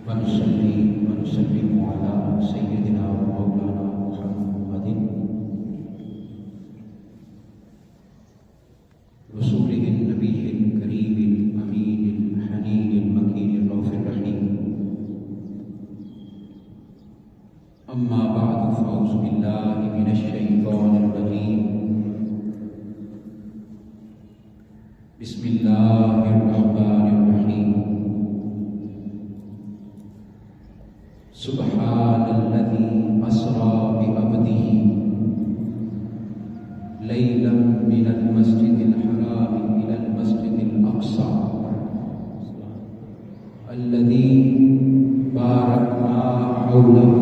ونصلي ونسلم على سيدنا ومولانا محمد رسوله النبي الكريم الأمين الحنين المكين الرؤوف الرحيم. أما بعد فأعوذ بالله من الشيطان الرجيم. بسم الله الرحمن الرحيم. سبحان الذي أسرى بعبده ليلا من المسجد الحرام إلى المسجد الأقصى الذي باركنا حوله.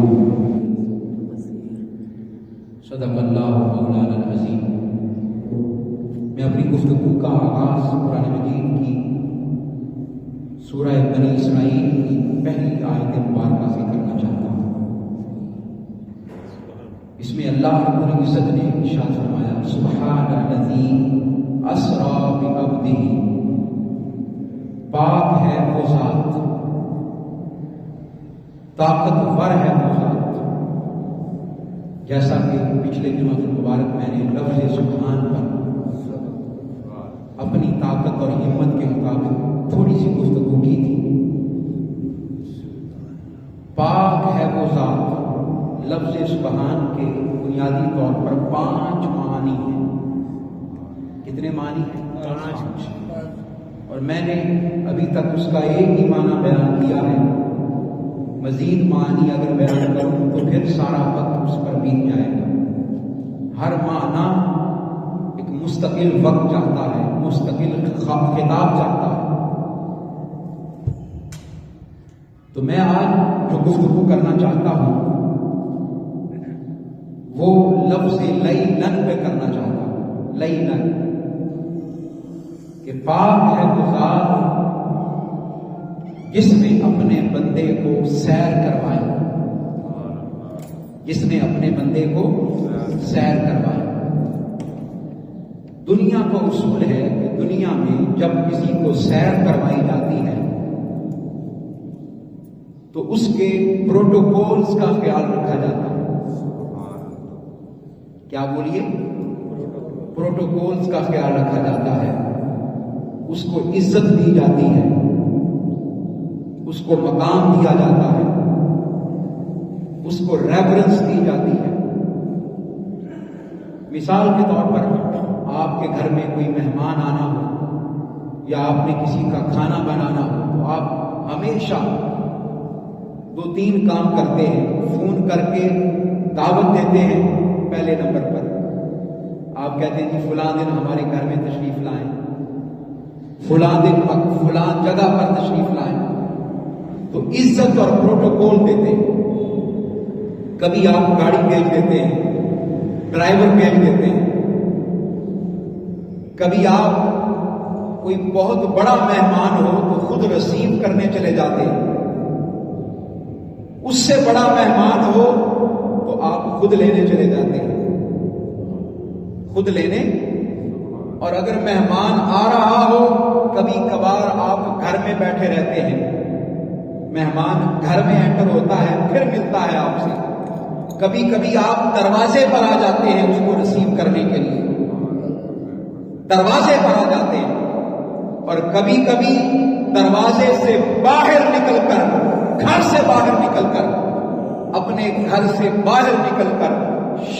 صدق اللہ مولانا العظیم. میں اپنی گفتگو کا آغاز قرآن مجید کی سورہ بنی اسرائیل کی پہلی آیت مبارکہ سے کرنا چاہتا ہوں. اس میں اللہ رب العزت نے ارشاد فرمایا سبحان الذی اسری بعبدہ، پاک ہے وہ ذات، طاقتور ہے وہ ذات. جیسا کہ پچھلے جمعہ المبارک میں نے لفظ سبحان پر اپنی طاقت اور ہمت کے مطابق تھوڑی سی گفتگو کی تھی. پاک ہے وہ ذات، لفظ سبحان کے بنیادی طور پر 5 معنی ہیں. کتنے معنی ہیں؟ 5. اور میں نے ابھی تک اس کا ایک ہی معنی بیان کیا ہے. مزید معنی اگر بیان کروں تو پھر سارا وقت اس پر بیت جائے گا. ہر معنی ایک مستقل وقت چاہتا ہے، مستقل خطاب چاہتا ہے. تو میں آج جو گفتگو کرنا چاہتا ہوں وہ لفظ لیلن پہ کرنا چاہتا ہوں. لیلن کہ پاک ہے وہ ذات جس نے اپنے بندے کو سیر کروائی، جس نے اپنے بندے کو سیر کروائی. دنیا کا اصول ہے کہ دنیا میں جب کسی کو سیر کروائی جاتی ہے تو اس کے پروٹوکولز کا خیال رکھا جاتا ہے. کیا بولیے؟ پروٹوکولز کا خیال رکھا جاتا ہے. اس کو عزت دی جاتی ہے، اس کو مقام دیا جاتا ہے، اس کو ریورنس دی جاتی ہے. مثال کے طور پر آپ کے گھر میں کوئی مہمان آنا ہو یا آپ نے کسی کا کھانا بنانا ہو تو آپ ہمیشہ 2-3 کام کرتے ہیں. فون کر کے دعوت دیتے ہیں. پہلے نمبر پر آپ کہتے ہیں جی فلاں دن ہمارے گھر میں تشریف لائیں، فلاں دن فلاں جگہ پر تشریف لائیں. تو عزت اور پروٹوکول دیتے ہیں. کبھی آپ گاڑی بھیج دیتے ہیں، ڈرائیور بھیج دیتے ہیں. کبھی آپ کوئی بہت بڑا مہمان ہو تو خود رسیو کرنے چلے جاتے ہیں. اس سے بڑا مہمان ہو تو آپ خود لینے چلے جاتے ہیں، خود لینے. اور اگر مہمان آ رہا ہو کبھی کبھار آپ گھر میں بیٹھے رہتے ہیں، مہمان گھر میں انٹر ہوتا ہے پھر ملتا ہے آپ سے. کبھی کبھی آپ دروازے پر آ جاتے ہیں اس کو ریسیو کرنے کے لیے، دروازے پر آ جاتے ہیں. اور کبھی کبھی دروازے سے باہر نکل کر، گھر سے باہر نکل کر، اپنے گھر سے باہر نکل کر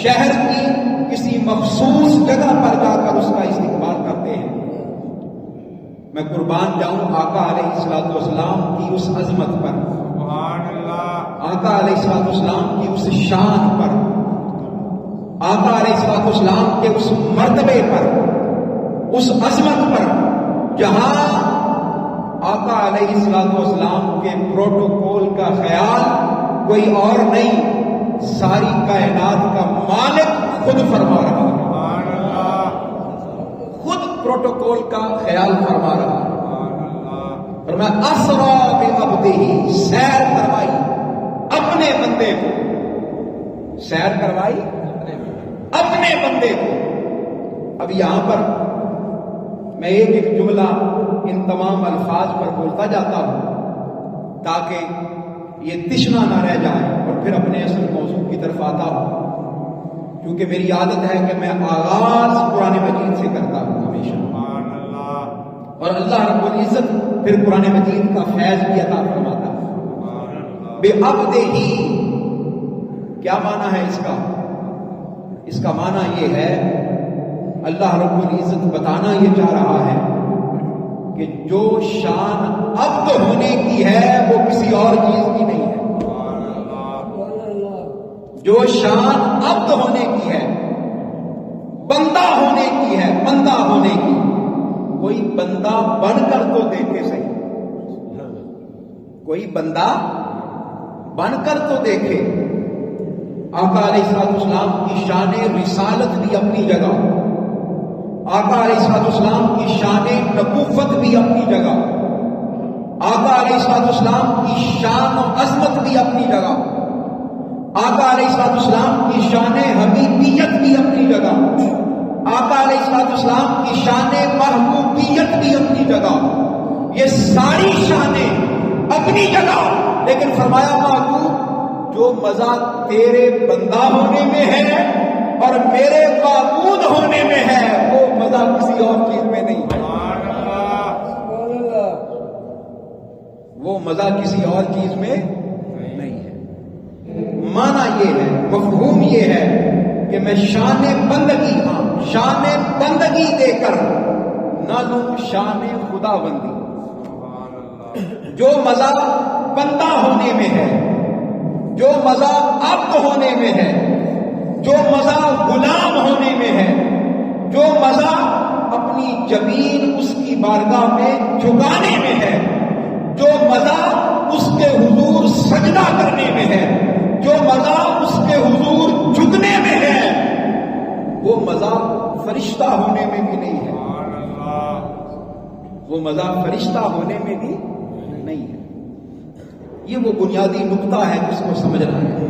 شہر کی کسی مخصوص جگہ پر جا کر اس کا استقبال کرتے ہیں. میں قربان جاؤں آقا علیہ الصلوۃ والسلام کی اس عظمت پر، آقا علیہ الصلوۃ والسلام کی اس شان پر، آقا علیہ الصلوۃ والسلام کے اس مرتبے پر، اس عظمت پر جہاں آقا علیہ الصلوۃ والسلام کے پروٹوکول کا خیال کوئی اور نہیں، ساری کائنات کا مالک خود فرما رہا ہے، خود پروٹوکول کا خیال فرما رہا ہے. اور میں اسری بعبدہ، سیر کروائی اپنے بندے کو، سیر کروائی اپنے بندے کو. اب یہاں پر میں ایک جملہ ان تمام الفاظ پر بولتا جاتا ہوں تاکہ یہ تشنا نہ رہ جائے اور پھر اپنے اصل موضوع کی طرف آتا ہوں، کیونکہ میری عادت ہے کہ میں آغاز قرآن مجید سے کرتا ہوں ہمیشہ، اور اللہ رب العزت پھر قرآن مجید کا فیض بھی عطا فرماتا ہے۔ بے عبدہ ہی کیا معنی ہے اس کا؟ اس کا معنی یہ ہے، اللہ رب العزت بتانا یہ چاہ رہا ہے کہ جو شان عبد ہونے کی ہے وہ کسی اور چیز کی نہیں ہے۔ جو شان عبد ہونے کی ہے، بندہ ہونے کی ہے، بندہ ہونے کی، کوئی بندہ بن کر تو دیکھے صحیح، کوئی بندہ بن کر تو دیکھے۔ آقا علیہ السلام کی شان رسالت بھی اپنی جگہ، آقا علیہ السلام کی شان نبوت بھی اپنی جگہ، آقا علیہ السلام کی شان و عظمت بھی اپنی جگہ، آقا علیہ السلام کی شان حبیبیت بھی اپنی جگہ، آقا علیہ السلام کی شان محبوبیت بھی اپنی جگہ، یہ ساری شانیں اپنی جگہ، لیکن فرمایا محبوب جو مزہ تیرے بندہ ہونے میں ہے اور میرے معبود ہونے میں ہے وہ مزہ کسی اور چیز میں نہیں ہے، وہ مزہ کسی اور چیز میں نہیں ہے۔ معنی یہ ہے، مفہوم یہ ہے کہ میں شان بندگی، ہاں شان بندگی دے کر نہ لوں شان خدا بندی۔ جو مزہ بندہ ہونے میں ہے، جو مزہ عبد ہونے میں ہے، جو مزہ غلام ہونے میں ہے، جو مزہ اپنی جبین اس کی بارگاہ میں جھکانے میں ہے، جو مزہ اس کے حضور سجدہ کرنے میں ہے، جو مزہ اس کے حضور جھکنے میں ہے، وہ مزہ فرشتہ ہونے میں بھی نہیں ہے، وہ مزہ فرشتہ ہونے میں بھی نہیں ہے۔ یہ وہ بنیادی نقطہ ہے جس کو سمجھنا ہے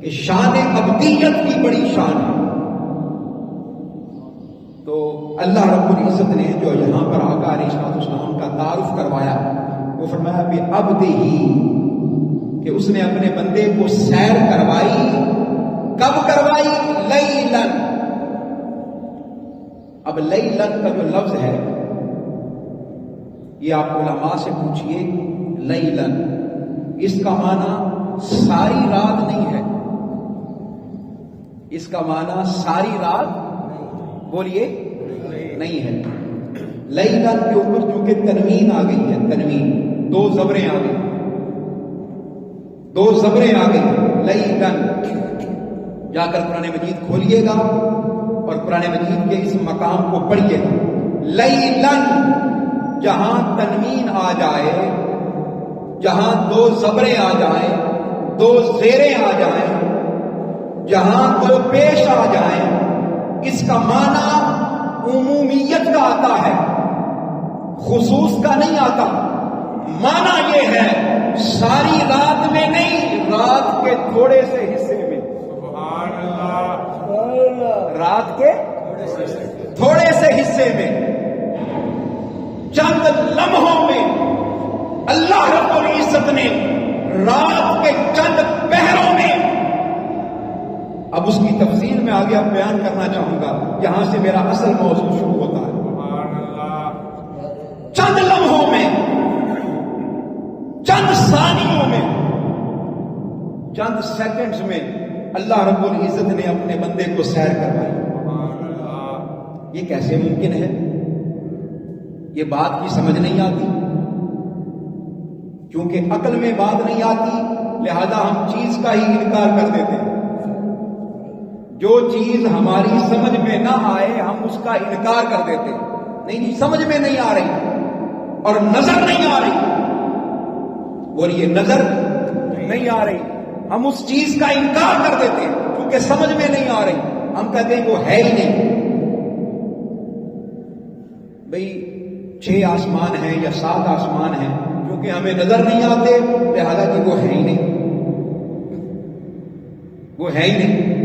کہ شان عبدیت کی بڑی شان ہے۔ تو اللہ رب العزت نے جو یہاں پر آقا علیہ السلام کا تعارف کروایا وہ فرمایا کہ عبدہ ہی، کہ اس نے اپنے بندے کو سیر کروائی۔ کب کروائی؟ لیلن۔ اب لیلن کا جو لفظ ہے یہ آپ علماء سے پوچھئے، لیلن اس کا معنی ساری رات نہیں ہے، اس کا معنی ساری رات بولیے نہیں ہے۔ لیلن کے اوپر چونکہ تنوین آ گئی ہے، تنوین، دو زبریں آ گئی، دو زبریں آ گئی، لیلن۔ جا کر قرآن مجید کھولیے گا اور قرآن مجید کے اس مقام کو پڑھیے گا۔ لیلن جہاں تنوین آ جائے، جہاں دو زبریں آ جائیں، دو زیریں آ جائیں، جہاں دو پیش آ جائیں، اس کا معنی عمومیت کا آتا ہے، خصوص کا نہیں آتا۔ معنی یہ ہے ساری رات میں نہیں، رات کے تھوڑے سے حصے میں، رات کے تھوڑے سے حصے میں، چند لمحوں میں اللہ رب العزت نے رات کے چند پہروں میں، اب اس کی تفصیل میں آگے اب بیان کرنا چاہوں گا، یہاں سے میرا اصل موضوع شروع ہوتا ہے۔ چند لمحوں میں، چند ثانیوں میں، چند سیکنڈز میں اللہ رب العزت نے اپنے بندے کو سیر کروائی۔ یہ کیسے ممکن ہے؟ یہ بات کی سمجھ نہیں آتی، کیونکہ عقل میں بات نہیں آتی، لہذا ہم چیز کا ہی انکار کر دیتے ہیں۔ جو چیز ہماری سمجھ میں نہ آئے ہم اس کا انکار کر دیتے ہیں، نہیں جی سمجھ میں نہیں آ رہی اور نظر نہیں آ رہی، بولیے نظر نہیں آ رہی، ہم اس چیز کا انکار کر دیتے ہیں کیونکہ سمجھ میں نہیں آ رہی، ہم کہتے ہیں وہ ہے ہی نہیں۔ بھئی 6 آسمان ہیں یا 7 آسمان ہیں، کیونکہ ہمیں نظر نہیں آتے لہذا کہ وہ ہے ہی نہیں، وہ ہے ہی نہیں۔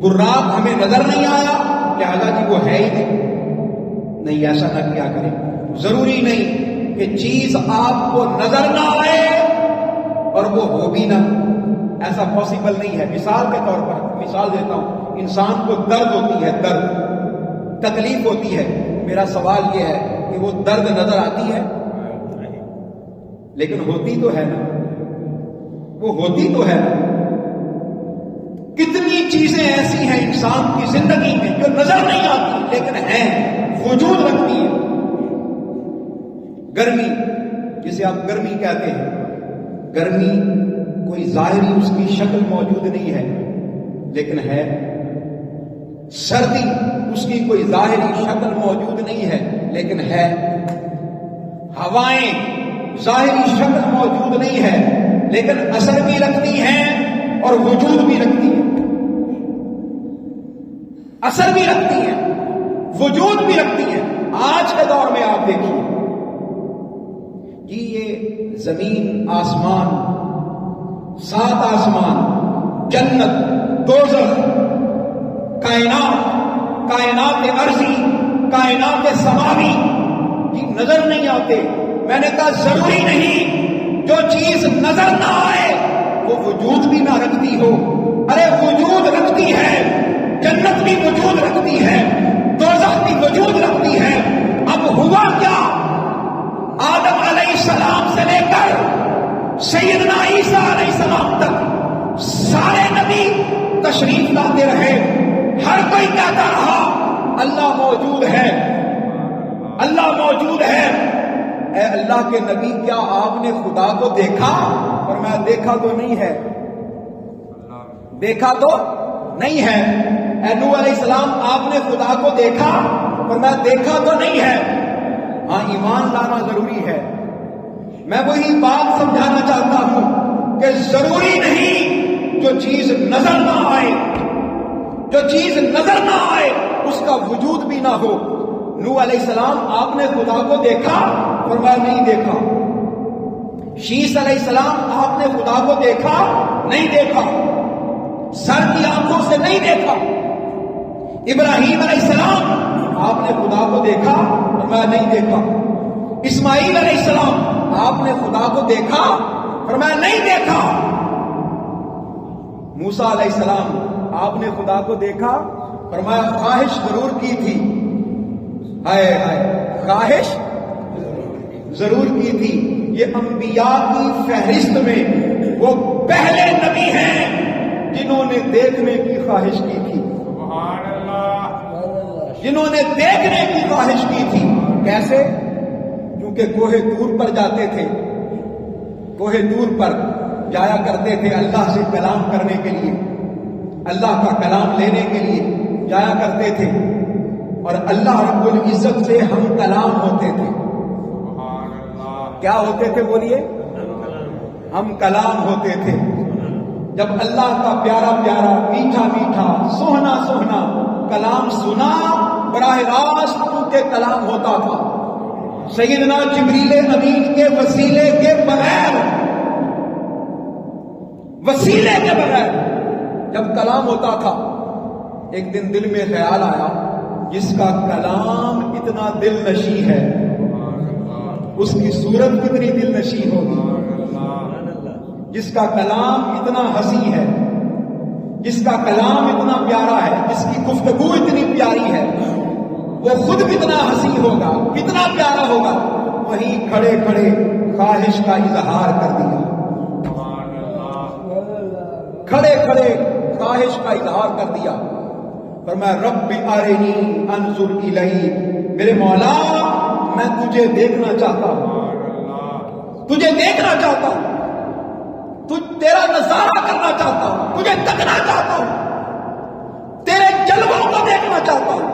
براق ہمیں نظر نہیں آیا لہذا کہ وہ ہے ہی نہیں، ایسا نہ کیا کریں۔ ضروری نہیں کہ چیز آپ کو نظر نہ آئے ایسا پاسبل نہیں ہے. مثال کے طور پر مثال دیتا ہوں، انسان کو درد ہوتی ہے، درد تکلیف ہوتی ہے. میرا سوال یہ ہے کہ وہ درد نظر آتی ہے؟ لیکن ہوتی تو ہے نا، وہ ہوتی تو ہے نا. کتنی چیزیں ایسی ہیں انسان کی زندگی میں جو نظر نہیں آتی لیکن ہیں، وجود رکھتی ہیں. گرمی، جسے آپ گرمی کہتے ہیں، گرمی کوئی ظاہری اس کی شکل موجود نہیں ہے لیکن ہے. سردی اس کی کوئی ظاہری شکل موجود نہیں ہے لیکن ہے. ہوائیں ظاہری شکل موجود نہیں ہے لیکن اثر بھی رکھتی ہیں اور وجود بھی رکھتی ہیں. اثر بھی رکھتی ہیں، وجود بھی رکھتی ہیں. آج کے دور میں آپ دیکھیے کہ یہ زمین، آسمان، 7 آسمان، جنت، دوزخ، کائنات ارضی، کائنات سماوی یہ نظر نہیں آتے. میں نے کہا ضروری نہیں جو چیز نظر نہ آئے وہ وجود بھی نہ رکھتی ہو. ارے وجود رکھتی ہے، جنت بھی وجود رکھتی ہے، دوزخ بھی وجود رکھتی ہے. اب ہوا کیا؟ آدم علیہ السلام سے لے کر سیدنا عیسیٰ علیہ السلام تک سارے نبی تشریف لاتے رہے. ہر کوئی کہتا رہا اللہ موجود ہے، اللہ موجود ہے. اے اللہ کے نبی، کیا آپ نے خدا کو دیکھا؟ اور میں دیکھا تو نہیں ہے، دیکھا تو نہیں ہے. اے نوح علیہ السلام، آپ نے خدا کو دیکھا؟ اور میں دیکھا تو نہیں ہے. ہاں، ایمان لانا ضروری ہے. میں وہی بات سمجھانا چاہتا ہوں کہ ضروری نہیں جو چیز نظر نہ آئے، جو چیز نظر نہ آئے اس کا وجود بھی نہ ہو. نوح علیہ السلام، آپ نے خدا کو دیکھا؟ اور میں نہیں دیکھا. شیس علیہ السلام، آپ نے خدا کو دیکھا؟ نہیں دیکھا، سر کی آنکھوں سے نہیں دیکھا. ابراہیم علیہ السلام، آپ نے خدا کو دیکھا؟ اور میں نہیں دیکھا. اسماعیل علیہ السلام، آپ نے خدا کو دیکھا؟ اور میں نہیں دیکھا. موسیٰ علیہ السلام، آپ نے خدا کو دیکھا؟ اور میں خواہش ضرور کی تھی. ہائے ہائے، خواہش ضرور کی تھی. یہ انبیاء کی فہرست میں وہ پہلے نبی ہیں جنہوں نے دیکھنے کی خواہش کی تھی، جنہوں نے دیکھنے کی خواہش کی تھی. کیسے؟ کیونکہ کوہ طور پر جاتے تھے، کوہ طور پر جایا کرتے تھے اللہ سے کلام کرنے کے لیے، اللہ کا کلام لینے کے لیے جایا کرتے تھے. اور اللہ رب العزت سے ہم کلام ہوتے تھے. کیا ہوتے تھے بولیے؟ ہم کلام ہوتے تھے. جب اللہ کا پیارا پیارا، میٹھا میٹھا، سوہنا سوہنا کلام سنا، براہ راست ان کے کلام ہوتا تھا. سیدنا جبریل امین کے وسیلے کے بغیر، وسیلے کے بغیر جب کلام ہوتا تھا. ایک دن دل میں خیال آیا، جس کا کلام اتنا دل نشیں ہے اس کی صورت کتنی دل نشیں ہوگی. جس کا کلام اتنا حسین ہے، جس کا کلام اتنا پیارا ہے، جس کی گفتگو اتنی پیاری ہے، وہ خود کتنا حسین ہوگا، کتنا پیارا ہوگا. وہیں کھڑے کھڑے خواہش کا اظہار کر دیا، کھڑے کھڑے خواہش کا اظہار کر دیا. فرمایا رب ارنی انظر الیک، میرے مولا میں تجھے دیکھنا چاہتا ہوں، تجھے دیکھنا چاہتا ہوں، تیرا نظارہ کرنا چاہتا ہوں، تجھے تکنا چاہتا ہوں، تیرے جلووں کو دیکھنا چاہتا ہوں.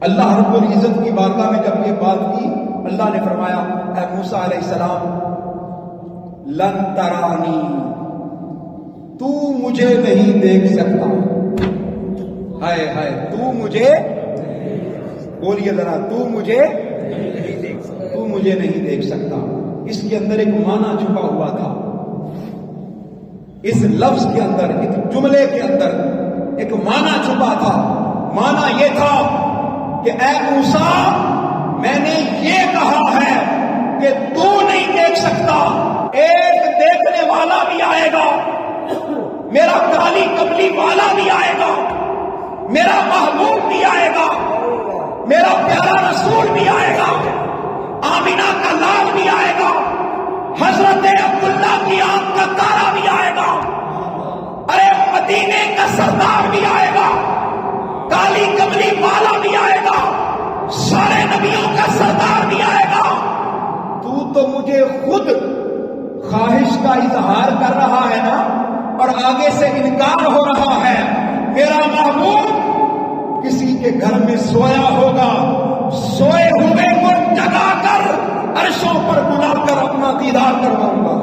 اللہ رب العزت کی بارگاہ میں جب یہ بات کی، اللہ نے فرمایا اے موسیٰ علیہ السلام، لن ترانی، تو مجھے نہیں دیکھ سکتا. ہائے ہائے، تو مجھے، بولیے ذرا، تو مجھے نہیں دیکھ سکتا. اس کے اندر ایک معنی چھپا ہوا تھا. اس لفظ کے اندر، ایک جملے کے اندر ایک معنی چھپا تھا. معنی یہ تھا کہ اے موسیٰ، میں نے یہ کہا ہے کہ تو نہیں دیکھ سکتا. ایک دیکھنے والا میرا کالی کملی والا بھی آئے گا، میرا محبوب بھی آئے گا، میرا پیارا رسول بھی آئے گا، آمینہ کا لال بھی آئے گا، حضرت عبداللہ کی آنکھ کا تارا بھی آئے گا، ارے مدینے کا سردار بھی آئے گا، کالی کملی والا بھی آئے گا، سارے نبیوں کا سردار بھی آئے گا۔ تو مجھے خود خواہش کا اظہار کر رہا ہے نا، اور آگے سے انکار ہو رہا ہے۔ میرا محبوب کسی کے گھر میں سویا ہوگا، سوئے ہوئے کو جگا کر عرشوں پر بلا کر اپنا دیدار کرواؤں گا،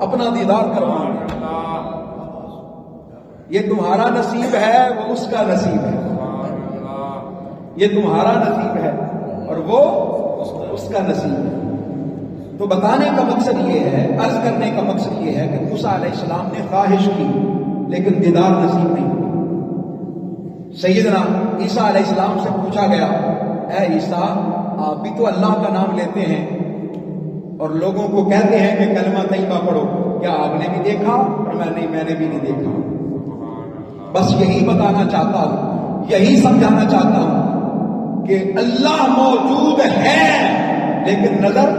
اپنا دیدار کرواؤں گا۔ یہ تمہارا نصیب ہے، وہ اس کا نصیب ہے، یہ تمہارا نصیب ہے اور وہ اس کا نصیب ہے۔ تو بتانے کا مقصد یہ ہے، عرض کرنے کا مقصد یہ ہے کہ موسیٰ علیہ السلام نے خواہش کی لیکن دیدار نصیب نہیں ہوئی۔ سیدنا عیسیٰ علیہ السلام سے پوچھا گیا، اے عیسیٰ آپ بھی تو اللہ کا نام لیتے ہیں اور لوگوں کو کہتے ہیں کہ کلمہ طیبہ پڑھو، کیا آپ نے بھی دیکھا؟ نہیں، میں نے بھی نہیں دیکھا۔ بس یہی بتانا چاہتا ہوں، یہی سمجھانا چاہتا ہوں کہ اللہ موجود ہے لیکن نظر،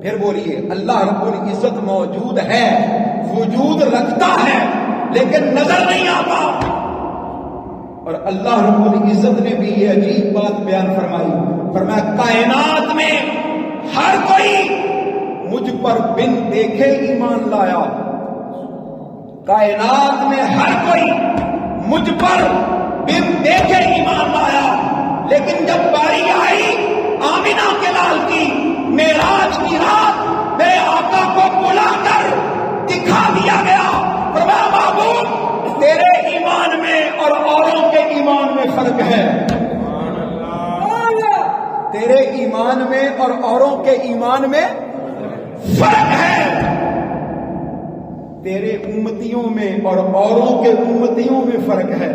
پھر بولیے اللہ رب العزت موجود ہے، وجود رکھتا ہے لیکن نظر نہیں آتا۔ اور اللہ رب العزت نے بھی یہ عجیب بات بیان فرمائی، فرمایا کائنات میں ہر کوئی مجھ پر بن دیکھے ایمان لایا، کائنات میں ہر کوئی مجھ پر بن دیکھے ایمان لایا، لیکن جب باری آئی آمینہ کے لال کی، معراج کی رات میرے آقا کو بلا کر دکھا دیا گیا، فرمایا محبوب تیرے ایمان میں اور اوروں کے ایمان میں فرق ہے، تیرے ایمان میں اور اوروں کے ایمان میں فرق ہے، تیرے امتیوں میں اور اوروں کے امتیوں میں فرق ہے۔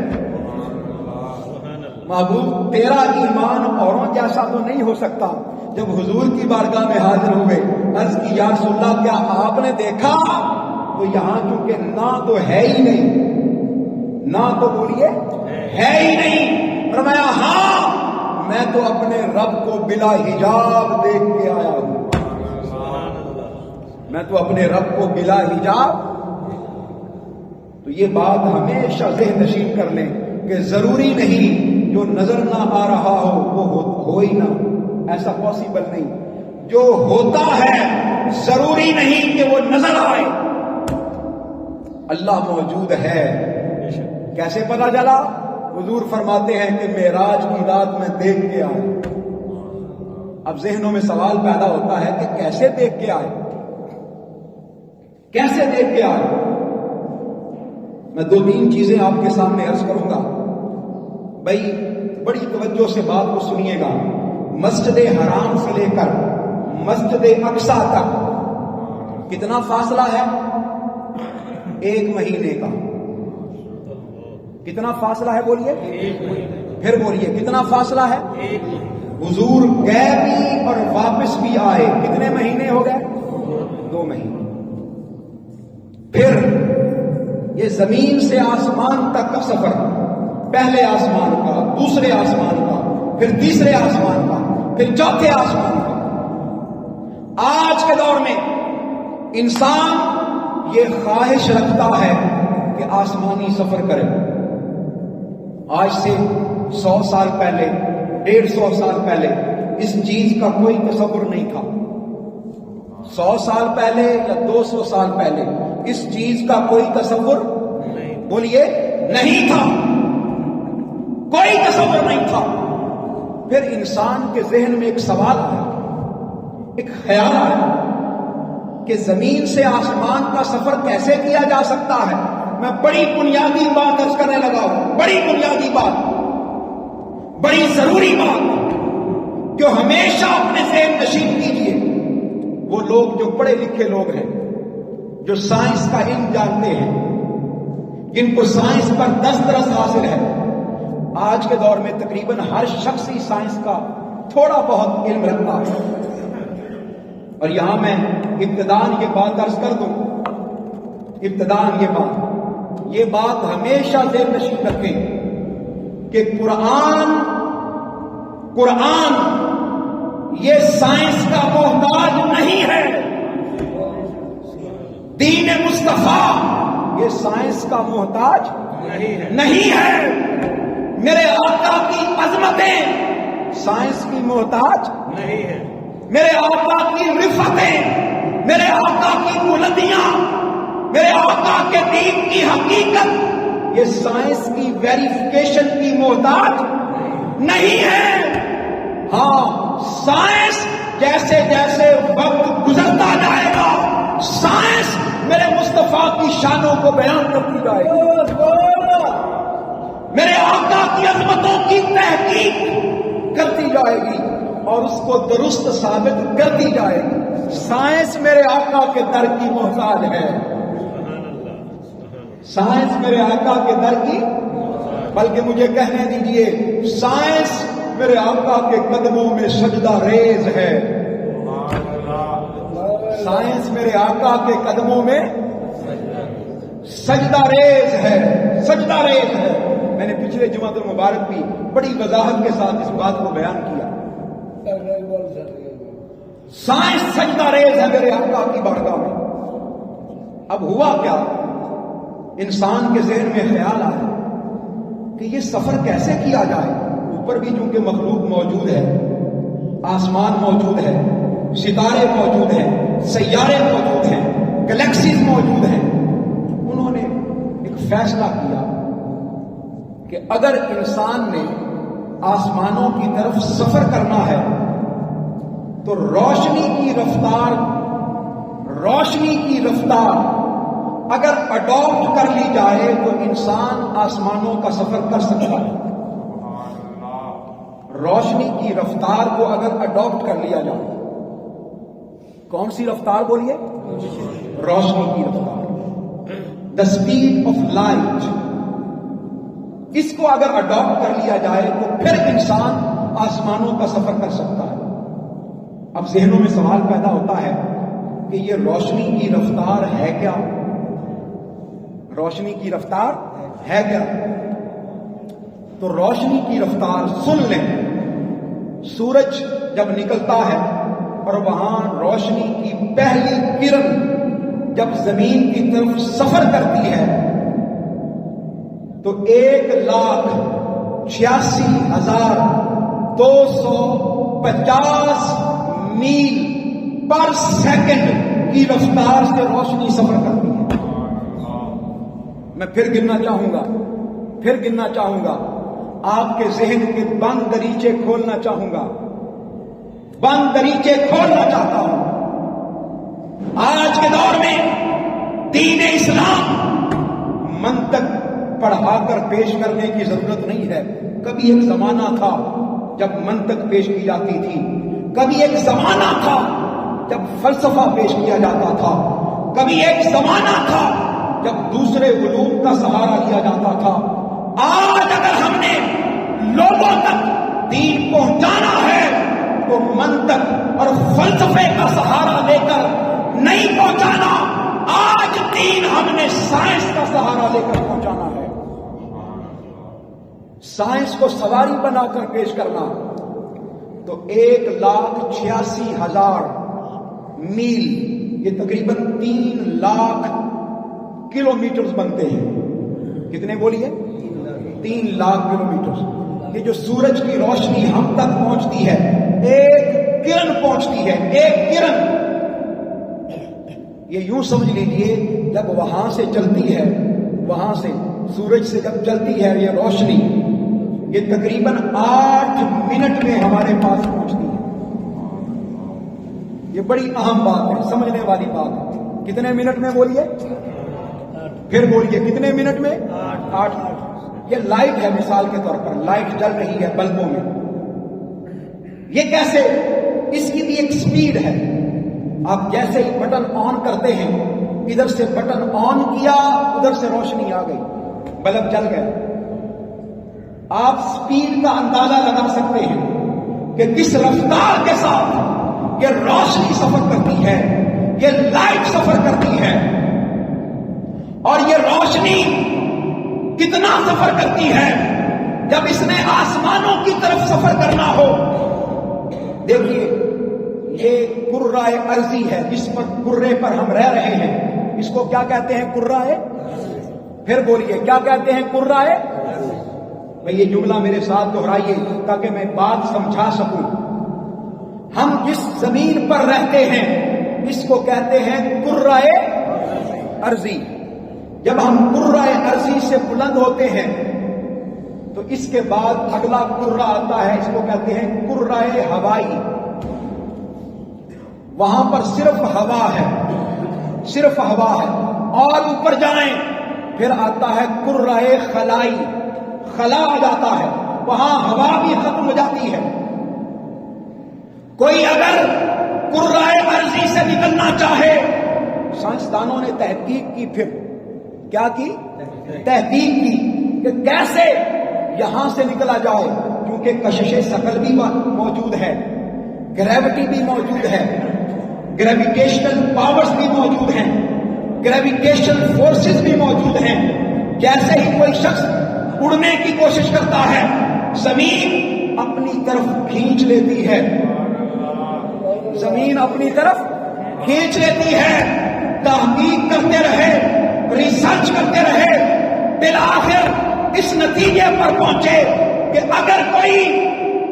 محبوب تیرا ایمان اوروں جیسا تو نہیں ہو سکتا۔ جب حضور کی بارگاہ میں حاضر ہوئے، عرض کی یا رسول اللہ کیا آپ نے دیکھا؟ تو یہاں چونکہ نہ تو ہے ہی نہیں، نہ تو بولیے ہے ہی نہیں، فرمایا ہاں میں تو اپنے رب کو بلا حجاب دیکھ کے آیا ہوں، میں تو اپنے رب کو بلا حجاب۔ تو یہ بات ہمیشہ ذہن نشین کر لیں کہ ضروری نہیں جو نظر نہ آ رہا ہو وہ ہو ہی نہ، ایسا پاسبل نہیں۔ جو ہوتا ہے ضروری نہیں کہ وہ نظر آئے۔ اللہ موجود ہے، کیسے پتا چلا؟ حضور فرماتے ہیں کہ معراج کی رات میں دیکھ کے آئے۔ اب ذہنوں میں سوال پیدا ہوتا ہے کہ کیسے دیکھ کے آئے، کیسے دیکھ کے آئے؟ میں دو تین چیزیں آپ کے سامنے عرض کروں گا، بھائی بڑی توجہ سے بات کو سنیے گا۔ مسجد حرام سے لے کر مسجد اقصی تک کتنا فاصلہ ہے؟ 1 مہینے کا۔ کتنا فاصلہ ہے بولیے؟ پھر بولیے کتنا فاصلہ ہے؟ حضور گئے بھی اور واپس بھی آئے، کتنے مہینے ہو گئے؟ 2 مہینے۔ پھر یہ زمین سے آسمان تک کا سفر، پہلے آسمان کا، دوسرے آسمان کا، پھر تیسرے آسمان کا، پھر چوتھے آسمان کا۔ آج کے دور میں انسان یہ خواہش رکھتا ہے کہ آسمانی سفر کرے۔ آج سے 100 سال پہلے، 150 سال پہلے اس چیز کا کوئی تصور نہیں تھا۔ 100 سال پہلے یا 200 سال پہلے اس چیز کا کوئی تصور بولیے نہیں تھا، کوئی تصور نہیں تھا۔ پھر انسان کے ذہن میں ایک سوال آیا، ایک خیال آیا کہ زمین سے آسمان کا سفر کیسے کیا جا سکتا ہے۔ میں بڑی بنیادی بات عرض کرنے لگا ہوں، بڑی بنیادی بات، بڑی ضروری بات جو ہمیشہ اپنے ذہن نشین کیجیے۔ وہ لوگ جو پڑھے لکھے لوگ ہیں، جو سائنس کا علم جانتے ہیں، جن کو سائنس پر دسترس حاصل ہے، آج کے دور میں تقریباً ہر شخص ہی سائنس کا تھوڑا بہت علم رکھتا ہے۔ اور یہاں میں ابتداءً یہ بات عرض کر دوں ابتداءً یہ بات ہمیشہ ذہن نشین رکھیں کہ قرآن یہ سائنس کا محتاج نہیں ہے. دین مصطفیٰ یہ سائنس کا محتاج نہیں ہے. میرے آقا کی عظمتیں سائنس کی محتاج نہیں ہے. میرے آقا کی رفتیں، میرے آقا کی بلندیاں، میرے آقا کے دین کی حقیقت یہ سائنس کی ویریفیکیشن کی محتاج نہیں ہے. ہاں، سائنس جیسے جیسے وقت گزرتا جائے گا سائنس میرے مصطفیٰ کی شانوں کو بیان کرتی جائے گی، میرے آقا کی عظمتوں کی تحقیق کرتی جائے گی اور اس کو درست ثابت کرتی جائے گی. سائنس میرے آقا کے در کی محتاج ہے. سائنس میرے آقا کے در کی، بلکہ مجھے کہنے دیجئے سائنس میرے آقا کے قدموں میں سجدہ ریز ہے. سائنس میرے آقا کے قدموں میں سجدہ ریز ہے، سجدہ ریز ہے. میں نے پچھلے جمعۃ المبارک بھی بڑی وضاحت کے ساتھ اس بات کو بیان کیا. سائنس سجدہ ریز ہے میرے آقا کی بارگاہ میں. اب ہوا کیا، انسان کے ذہن میں خیال آیا کہ یہ سفر کیسے کیا جائے. اوپر بھی چونکہ مخلوق موجود ہے، آسمان موجود ہے، ستارے موجود ہیں، سیارے موجود ہیں، گلیکسیز موجود ہیں. انہوں نے ایک فیصلہ کیا کہ اگر انسان نے آسمانوں کی طرف سفر کرنا ہے تو روشنی کی رفتار اگر اڈاپٹ کر لی جائے تو انسان آسمانوں کا سفر کر سکتا ہے. روشنی کی رفتار کو اگر اڈاپٹ کر لیا جائے، کون سی رفتار بولیے؟ روشنی کی رفتار، دا اسپیڈ آف لائٹ. اس کو اگر اڈاپٹ کر لیا جائے تو پھر انسان آسمانوں کا سفر کر سکتا ہے. اب ذہنوں میں سوال پیدا ہوتا ہے کہ یہ روشنی کی رفتار ہے کیا؟ روشنی کی رفتار ہے کیا؟ تو روشنی کی رفتار سن لیں. سورج جب نکلتا ہے اور وہاں روشنی کی پہلی کرن جب زمین کی طرف سفر کرتی ہے تو 1,86,250 میل پر سیکنڈ کی رفتار سے روشنی سفر کرتی ہے. میں پھر گننا چاہوں گا آپ کے ذہن کے بند دریچے کھولنا چاہوں گا، بند دریچے کھولنا چاہتا ہوں. آج کے دور میں دین اسلام منطق پڑھا کر پیش کرنے کی ضرورت نہیں ہے. کبھی ایک زمانہ تھا جب منطق پیش کی جاتی تھی، کبھی ایک زمانہ تھا جب فلسفہ پیش کیا جاتا تھا، کبھی ایک زمانہ تھا جب دوسرے علوم کا سہارا لیا جاتا تھا. آج اگر ہم نے لوگوں تک دین پہنچانا ہے تو منطق اور فلسفے کا سہارا لے کر نہیں پہنچانا. آج دین ہم نے سائنس کا سہارا لے کر پہنچانا ہے. سائنس کو سواری بنا کر پیش کرنا. تو 1,86,000 میل، یہ تقریباً 3 لاکھ کلومیٹر بنتے ہیں. کتنے بولیے؟ 3 لاکھ کلومیٹر. یہ جو سورج کی روشنی ہم تک پہنچتی ہے، ایک کرن پہنچتی ہے، ایک کرن. یہ یوں سمجھ لیجیے جب وہاں سے چلتی ہے، وہاں سے سورج سے جب چلتی ہے یہ روشنی، یہ تقریباً 8 منٹ میں ہمارے پاس پہنچتی ہے. یہ بڑی اہم بات ہے، سمجھنے والی بات ہے. کتنے منٹ میں بولیے؟ پھر بولیے کتنے منٹ میں؟ 8 منٹ. یہ لائٹ ہے، مثال کے طور پر لائٹ جل رہی ہے بلبوں میں. یہ کیسے؟ اس کی بھی ایک سپیڈ ہے. آپ جیسے ہی بٹن آن کرتے ہیں، ادھر سے بٹن آن کیا، ادھر سے روشنی آ گئی، بلب جل گیا. آپ سپیڈ کا اندازہ لگا سکتے ہیں کہ کس رفتار کے ساتھ یہ روشنی سفر کرتی ہے، یہ لائٹ سفر کرتی ہے. اور یہ روشنی کتنا سفر کرتی ہے جب اس نے آسمانوں کی طرف سفر کرنا ہو. دیکھیے یہ کرۂ ارضی ہے جس پر کرے پر ہم رہ رہے ہیں. اس کو کیا کہتے ہیں؟ کرۂ. پھر بولیے کیا کہتے ہیں؟ کرۂ. بھئی یہ جملہ میرے ساتھ دہرائیے تاکہ میں بات سمجھا سکوں. ہم جس زمین پر رہتے ہیں اس کو کہتے ہیں کرۂ ارضی. جب ہم کرۂ ارضی سے بلند ہوتے ہیں تو اس کے بعد اگلا کرہ آتا ہے، اس کو کہتے ہیں کرۂ ہوائی. وہاں پر صرف ہوا ہے، صرف ہوا ہے. اور اوپر جائیں پھر آتا ہے کرۂ خلائی. خلا آ جاتا ہے، وہاں ہوا بھی ختم ہو جاتی ہے. کوئی اگر کرۂ ارضی سے نکلنا چاہے، سائنسدانوں نے تحقیق کی. پھر کیا کی؟ تحقیق کی کہ کیسے یہاں سے نکلا جائے، کیونکہ کشش ثقل بھی موجود ہے، گریوٹی بھی موجود ہے، گریویٹیشنل پاورز بھی موجود ہیں، گریویٹیشنل فورسز بھی موجود ہیں. جیسے ہی کوئی شخص اڑنے کی کوشش کرتا ہے زمین اپنی طرف کھینچ لیتی ہے، زمین اپنی طرف کھینچ لیتی ہے. تحقیق کرتے رہے، ریسرچ کرتے رہے، بالآخر اس نتیجے پر پہنچے کہ اگر کوئی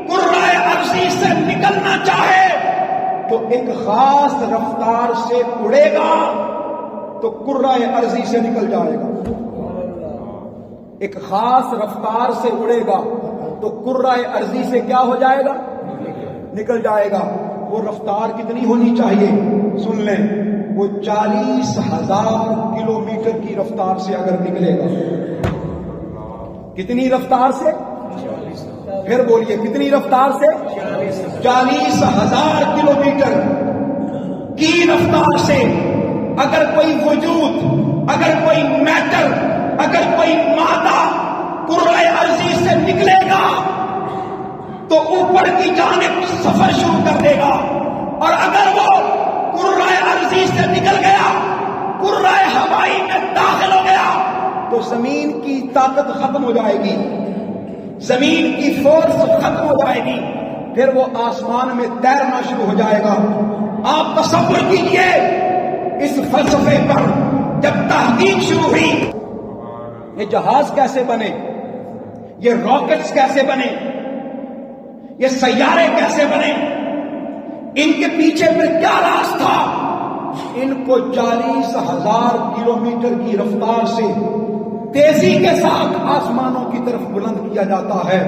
کرۂ ارضی سے نکلنا چاہے تو ایک خاص رفتار سے اڑے گا تو کرۂ ارضی سے نکل جائے گا. ایک خاص رفتار سے اڑے گا تو کرۂ ارضی سے کیا ہو جائے گا؟ نکل جائے گا. وہ رفتار کتنی ہونی چاہیے؟ سن لیں، وہ 40,000 کلومیٹر کی رفتار سے اگر نکلے گا. کتنی رفتار سے؟ پھر بولیے کتنی رفتار سے؟ 40,000 کلومیٹر کی رفتار سے اگر کوئی وجود، اگر کوئی میٹر، اگر کوئی مادہ کرۂ ارضی سے نکلے گا تو اوپر کی جانب سفر شروع کر دے گا. اور اگر وہ کرۂ ارضی سے نکل گیا، کرۂ ہوائی میں داخل ہو گیا تو زمین کی طاقت ختم ہو جائے گی، زمین کی فورس ختم ہو جائے گی. پھر وہ آسمان میں تیرنا شروع ہو جائے گا. آپ تصور کیجئے اس فلسفے پر جب تحقیق شروع ہوئی، یہ جہاز کیسے بنے، یہ راکٹس کیسے بنے، یہ سیارے کیسے بنے، ان کے پیچھے پھر کیا راز تھا. ان کو 40,000 کلومیٹر کی رفتار سے تیزی کے ساتھ آسمانوں کی طرف بلند کیا جاتا ہے.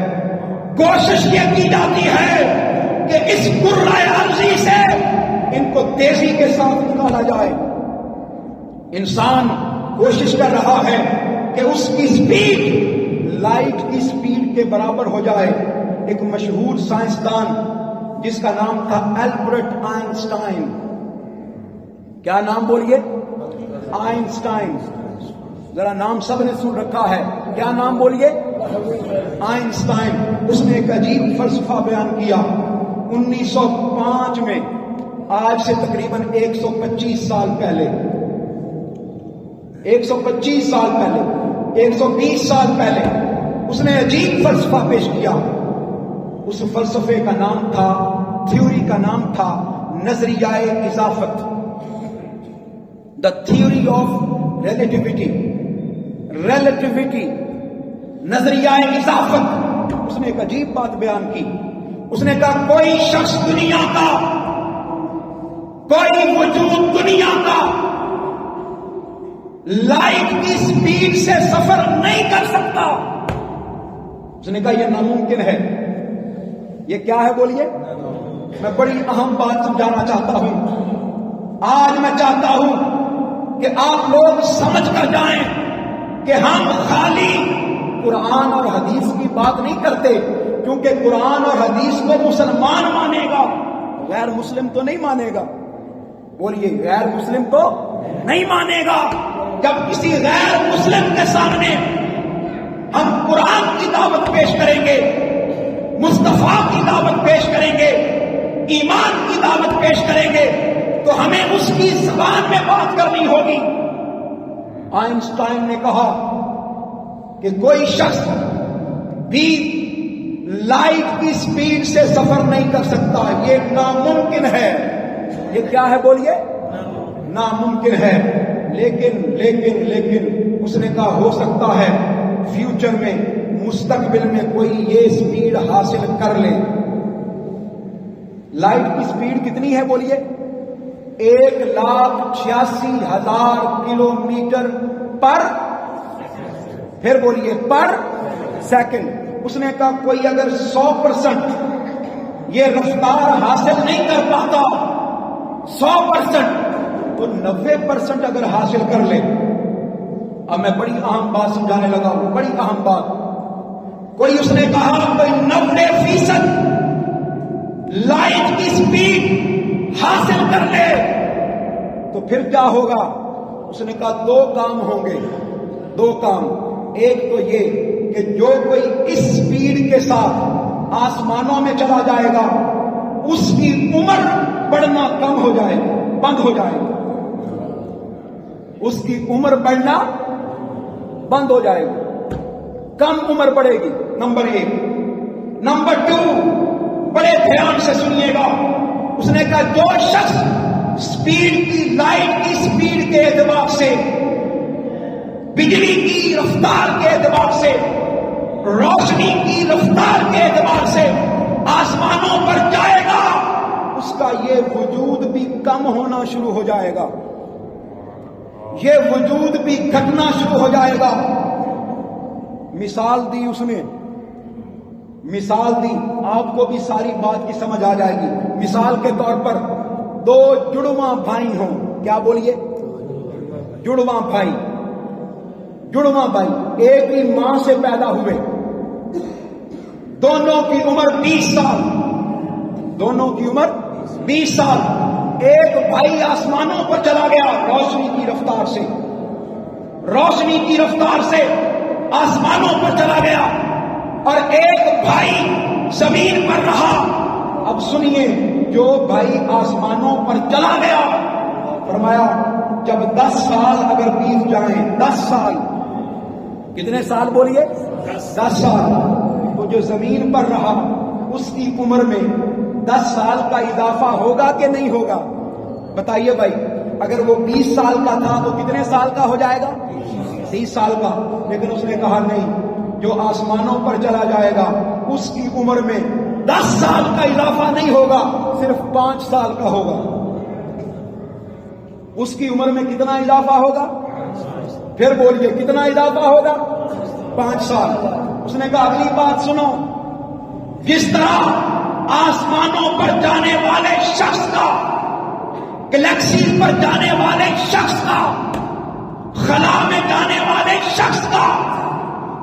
کوشش یہ کی جاتی ہے کہ اس کرۂ ارضی سے ان کو تیزی کے ساتھ نکالا جائے. انسان کوشش کر رہا ہے کہ اس کی سپیڈ لائٹ کی سپیڈ کے برابر ہو جائے. ایک مشہور سائنسدان جس کا نام تھا البرٹ آئنسٹائن. کیا نام بولیے؟ آئنسٹائن. ذرا نام سب نے سن رکھا ہے، کیا نام بولیے؟ آئنسٹائن. اس نے ایک عجیب فلسفہ بیان کیا 1905 میں، آج سے تقریباً 125 سال پہلے، 125 سال پہلے، 120 سال پہلے اس نے عجیب فلسفہ پیش کیا. اس فلسفے کا نام تھا، تھیوری کا نام تھا نظریہ اضافت، the theory of relativity. Relativity, نظریہ اضافت. اس نے ایک عجیب بات بیان کی. اس نے کہا کوئی شخص دنیا کا، کوئی وجود دنیا کا لائٹ کی سپیڈ سے سفر نہیں کر سکتا. اس نے کہا یہ ناممکن ہے. یہ کیا ہے بولیے؟ میں بڑی اہم بات سمجھانا چاہتا ہوں. آج میں چاہتا ہوں کہ آپ لوگ سمجھ کر جائیں کہ ہم خالی قرآن اور حدیث کی بات نہیں کرتے، کیونکہ قرآن اور حدیث کو مسلمان مانے گا، غیر مسلم تو نہیں مانے گا. بولیے غیر مسلم تو نہیں مانے گا. جب کسی غیر مسلم کے سامنے ہم قرآن کی دعوت پیش کریں گے، مصطفیٰ کی دعوت پیش کریں گے، ایمان کی دعوت پیش کریں گے، تو ہمیں اس کی زبان میں بات کرنی ہوگی. آئنسٹائن نے کہا کہ کوئی شخص بھی لائٹ کی سپیڈ سے سفر نہیں کر سکتا، یہ ناممکن ہے۔ یہ کیا ہے بولیے؟ ناممکن ہے۔ لیکن اس نے کہا ہو سکتا ہے فیوچر میں، مستقبل میں کوئی یہ سپیڈ حاصل کر لے۔ لائٹ کی سپیڈ کتنی ہے بولیے؟ 1,86,000 کلومیٹر پر، پھر بولیے پر سیکنڈ۔ اس نے کہا کوئی اگر 100% یہ رفتار حاصل نہیں کر پاتا، 100%، تو 90% اگر حاصل کر لے۔ اب میں بڑی اہم بات سمجھانے لگا ہوں، بڑی اہم بات۔ کوئی اس نے کہا کوئی 90% لائٹ کی سپیڈ حاصل کر لے تو پھر کیا ہوگا؟ اس نے کہا 2 کام ہوں گے، 2 کام۔ ایک تو یہ کہ جو کوئی اس سپیڈ کے ساتھ آسمانوں میں چلا جائے گا اس کی عمر بڑھنا کم ہو جائے گی، بند ہو جائے گی، اس کی عمر بڑھنا بند ہو جائے گی، کم عمر بڑھے گی، نمبر 1۔ نمبر 2، بڑے دھیان سے سنیے گا، اس نے کہا جو شخص سپیڈ کی، لائٹ کی سپیڈ کے اعتبار سے، بجلی کی رفتار کے اعتبار سے، روشنی کی رفتار کے اعتبار سے آسمانوں پر جائے گا، اس کا یہ وجود بھی کم ہونا شروع ہو جائے گا، یہ وجود بھی گھٹنا شروع ہو جائے گا۔ مثال دی اس نے، مثال دی، آپ کو بھی ساری بات کی سمجھ آ جائے گی۔ مثال کے طور پر 2 جڑواں بھائی ہوں، کیا بولیے؟ جڑواں بھائی، جڑواں بھائی ایک ہی ماں سے پیدا ہوئے، دونوں کی عمر 20 سال، دونوں کی عمر 20 سال۔ ایک بھائی آسمانوں پر چلا گیا روشنی کی رفتار سے، روشنی کی رفتار سے آسمانوں پر چلا گیا، اور ایک بھائی زمین پر رہا۔ اب سنیے، جو بھائی آسمانوں پر چلا گیا، فرمایا جب 10 سال اگر بیت جائیں، 10 سال، کتنے سال بولیے؟ 10 سال، تو جو زمین پر رہا اس کی عمر میں 10 سال کا اضافہ ہوگا کہ نہیں ہوگا؟ بتائیے بھائی، اگر وہ 20 سال کا تھا تو کتنے سال کا ہو جائے گا؟ 30 سال کا۔ لیکن اس نے کہا نہیں، جو آسمانوں پر چلا جائے گا اس کی عمر میں 10 سال کا اضافہ نہیں ہوگا، صرف 5 سال کا ہوگا۔ اس کی عمر میں کتنا اضافہ ہوگا؟ پھر بولیے کتنا اضافہ ہوگا؟ 5 سال۔ اس نے کہا اگلی بات سنو، جس طرح آسمانوں پر جانے والے شخص کا، گلیکسی پر جانے والے شخص کا، خلا میں جانے والے شخص کا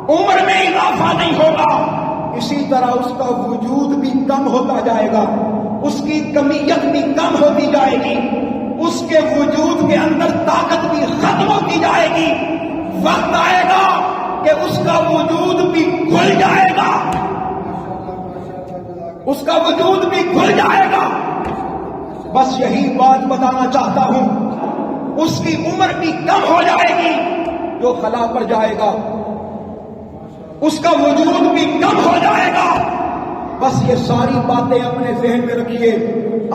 عمر میں اضافہ نہیں ہوگا، اسی طرح اس کا وجود بھی کم ہوتا جائے گا، اس کی کمیت بھی کم ہوتی جائے گی، اس کے وجود کے اندر طاقت بھی ختم ہوتی جائے گی۔ وقت آئے گا کہ اس کا وجود بھی کھل جائے گا، اس کا وجود بھی کھل جائے گا۔ بس یہی بات بتانا چاہتا ہوں، اس کی عمر بھی کم ہو جائے گی، جو خلا پر جائے گا اس کا وجود بھی کم ہو جائے گا۔ بس یہ ساری باتیں اپنے ذہن میں رکھیے۔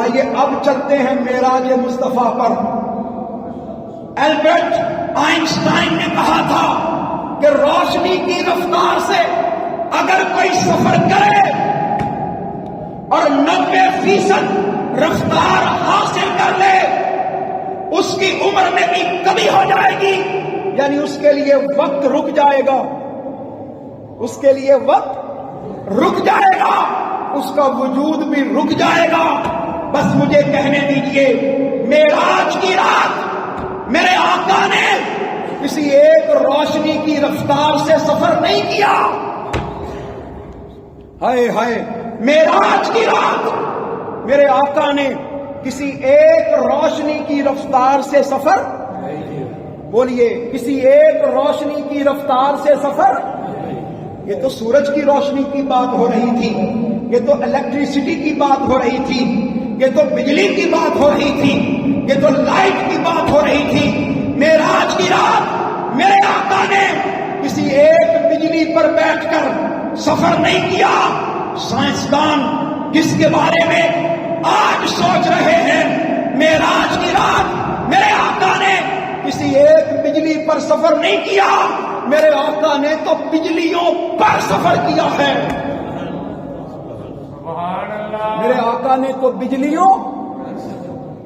آئیے اب چلتے ہیں معراج مصطفیٰ پر۔ البرٹ آئنسٹائن نے کہا تھا کہ روشنی کی رفتار سے اگر کوئی سفر کرے اور 90% رفتار حاصل کر لے، اس کی عمر میں بھی کمی ہو جائے گی، یعنی اس کے لیے وقت رک جائے گا، اس کے لیے وقت رک جائے گا، اس کا وجود بھی رک جائے گا۔ بس مجھے کہنے دیجئے، معراج کی رات میرے آقا نے کسی ایک روشنی کی رفتار سے سفر نہیں کیا۔ ہائے ہائے، معراج کی رات میرے آقا نے کسی ایک روشنی کی رفتار سے سفر، بولیے کسی ایک روشنی کی رفتار سے سفر۔ یہ تو سورج کی روشنی کی بات ہو رہی تھی، یہ تو الیکٹریسٹی کی بات ہو رہی تھی، یہ تو بجلی کی بات ہو رہی تھی، یہ تو لائٹ کی بات ہو رہی تھی۔ معراج کی رات میرے آقا نے کسی ایک بجلی پر بیٹھ کر سفر نہیں کیا. سائنسدان جس کے بارے میں آج سوچ رہے ہیں معراج کی رات، میرے آقا نے کسی ایک بجلی پر سفر نہیں کیا. میرے آقا نے تو بجلیوں پر سفر کیا ہے. میرے آقا نے تو بجلیوں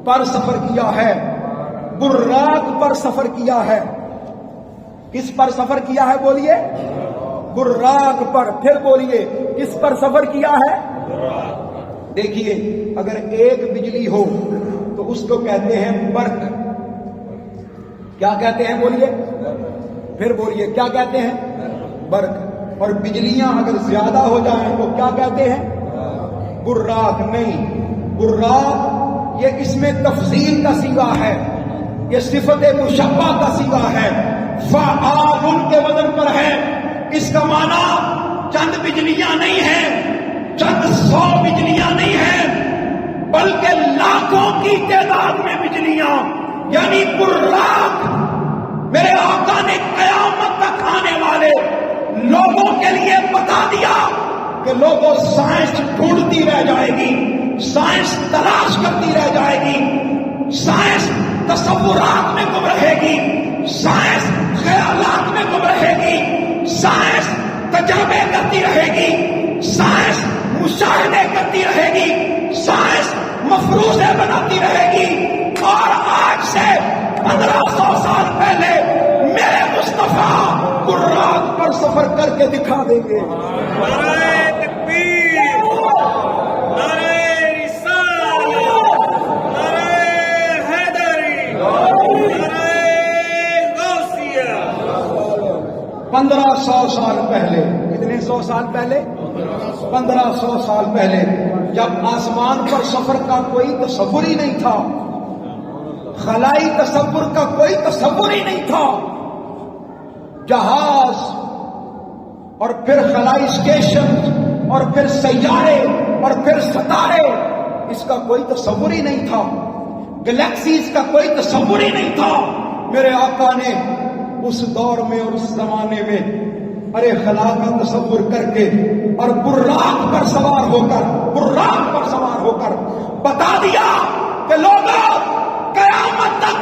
پر سفر کیا ہے، براق پر سفر کیا ہے. کس پر سفر کیا ہے بولیے؟ براق پر. پھر بولیے کس پر سفر کیا ہے؟ دیکھیے اگر ایک بجلی ہو تو اس کو کہتے ہیں برق. کیا کہتے ہیں بولیے؟ پھر بولیے کیا کہتے ہیں؟ برق. اور بجلیاں اگر زیادہ ہو جائیں تو کیا کہتے ہیں؟ براق. نہیں، براق یہ اس میں تفضیل کا صیغہ ہے، یہ صفت مشبہ کا صیغہ ہے، فعال کے وزن پر ہے. اس کا معنی چند بجلیاں نہیں ہیں، چند 100 بجلیاں نہیں ہیں، بلکہ لاکھوں کی تعداد میں بجلیاں، یعنی براق. میرے آقا نے قیامت تک آنے والے لوگوں کے لیے بتا دیا کہ لوگوں سائنس ڈھونڈتی رہ جائے گی، سائنس تلاش کرتی رہ جائے گی، سائنس تصورات میں گم رہے گی، سائنس خیالات میں گم رہے گی، سائنس تجربے کرتی رہے گی، سائنس مشاہدے کرتی رہے گی، سائنس مفروضے بناتی رہے گی. اور آج سے 1500 سال پہلے میرے مصطفیٰ براق پر سفر کر کے دکھا دیں گے. نعرہ تکبیر، نعرہ رسالت، نعرہ حیدری، نعرہ غوثیہ. 1500 سال پہلے. کتنے 100 سال پہلے؟ 1500 سال پہلے، جب آسمان پر سفر کا کوئی تصور ہی نہیں تھا، خلائی تصور کا کوئی تصور ہی نہیں تھا، جہاز اور پھر خلائی اسٹیشن اور پھر سیارے اور پھر ستارے، اس کا کوئی تصور ہی نہیں تھا، گلیکسیز کا کوئی تصور ہی نہیں تھا. میرے آقا نے اس دور میں اور اس زمانے میں ارے خلا کا تصور کر کے اور براق پر سوار ہو کر، براق پر سوار ہو کر بتا دیا کہ لوگوں قیامت تک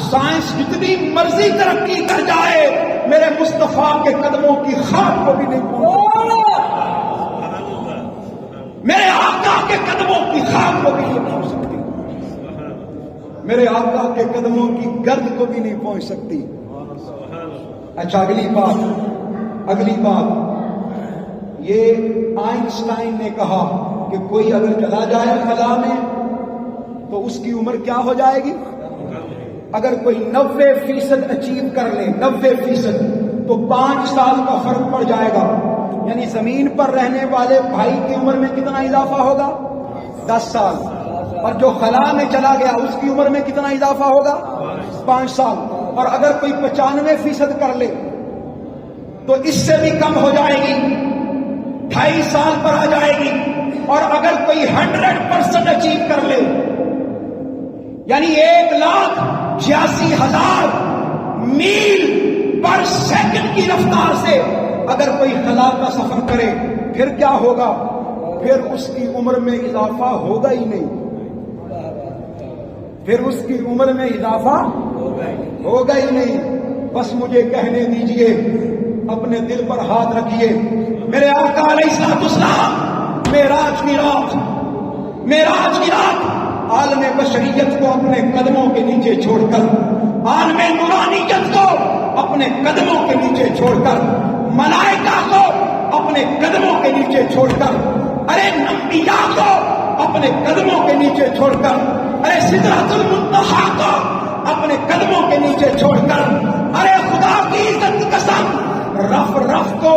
سائنس جتنی مرضی ترقی کر جائے میرے مصطفیٰ کے قدموں کی خاک کو بھی نہیں پہنچ سکتی، میرے آقا کے قدموں کی خاک کو بھی نہیں پہنچ سکتی، میرے آقا کے قدموں کی گرد کو بھی نہیں پہنچ سکتی. اچھا اگلی بات یہ آئنسٹائن نے کہا کہ کوئی اگر چلا جائے خلا میں تو اس کی عمر کیا ہو جائے گی؟ اگر کوئی 90% اچیو کر لے، 90%، تو 5 سال کا فرق پڑ جائے گا. یعنی زمین پر رہنے والے بھائی کی عمر میں کتنا اضافہ ہوگا؟ 10 سال. اور جو خلا میں چلا گیا اس کی عمر میں کتنا اضافہ ہوگا؟ 5 سال. اور اگر کوئی 95% کر لے تو اس سے بھی کم ہو جائے گی، 2.5 سال پر آ جائے گی. اور اگر کوئی 100% اچیو کر لے، یعنی 1,86,000 میل پر سیکنڈ کی رفتار سے اگر کوئی خلا کا سفر کرے، پھر کیا ہوگا؟ پھر اس کی عمر میں اضافہ ہوگا ہی نہیں، پھر اس کی عمر میں اضافہ ہوگا ہی نہیں. بس مجھے کہنے دیجئے، اپنے دل پر ہاتھ رکھیے. میرے آقا علیہ السلام معراج کی رات عالم بشریت کو اپنے قدموں کے نیچے چھوڑ کر، عالم نورانیت کو اپنے قدموں کے نیچے چھوڑ کر، ملائکہ کو اپنے قدموں کے نیچے چھوڑ کر، ارے انبیاء کو اپنے قدموں کے نیچے چھوڑ کر، ارے سدرۃ المنتہا کو اپنے قدموں کے نیچے چھوڑ کر، ارے خدا کی عزت کی قسم رف کو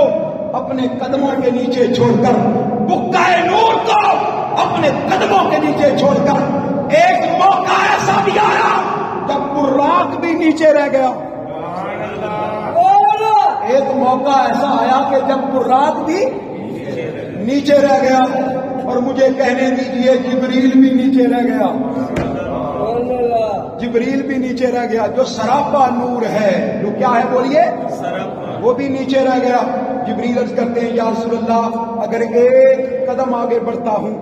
اپنے قدموں کے نیچے چھوڑ کر، بقعہ نور کو اپنے قدموں کے نیچے چھوڑ کر، ایک موقع ایسا بھی آیا جب براق بھی نیچے رہ گیا. ایک موقع ایسا آیا کہ جب براق بھی نیچے رہ گیا. اور مجھے کہنے دیجئے جبریل بھی نیچے رہ گیا. جبریل بھی نیچے رہ گیا، جو سراپا نور ہے، جو کیا ہے بولیے، وہ بھی نیچے رہ گیا۔ جبریل عرض کرتے ہیں یا رسول اللہ اگر ایک قدم آگے بڑھتا ہوں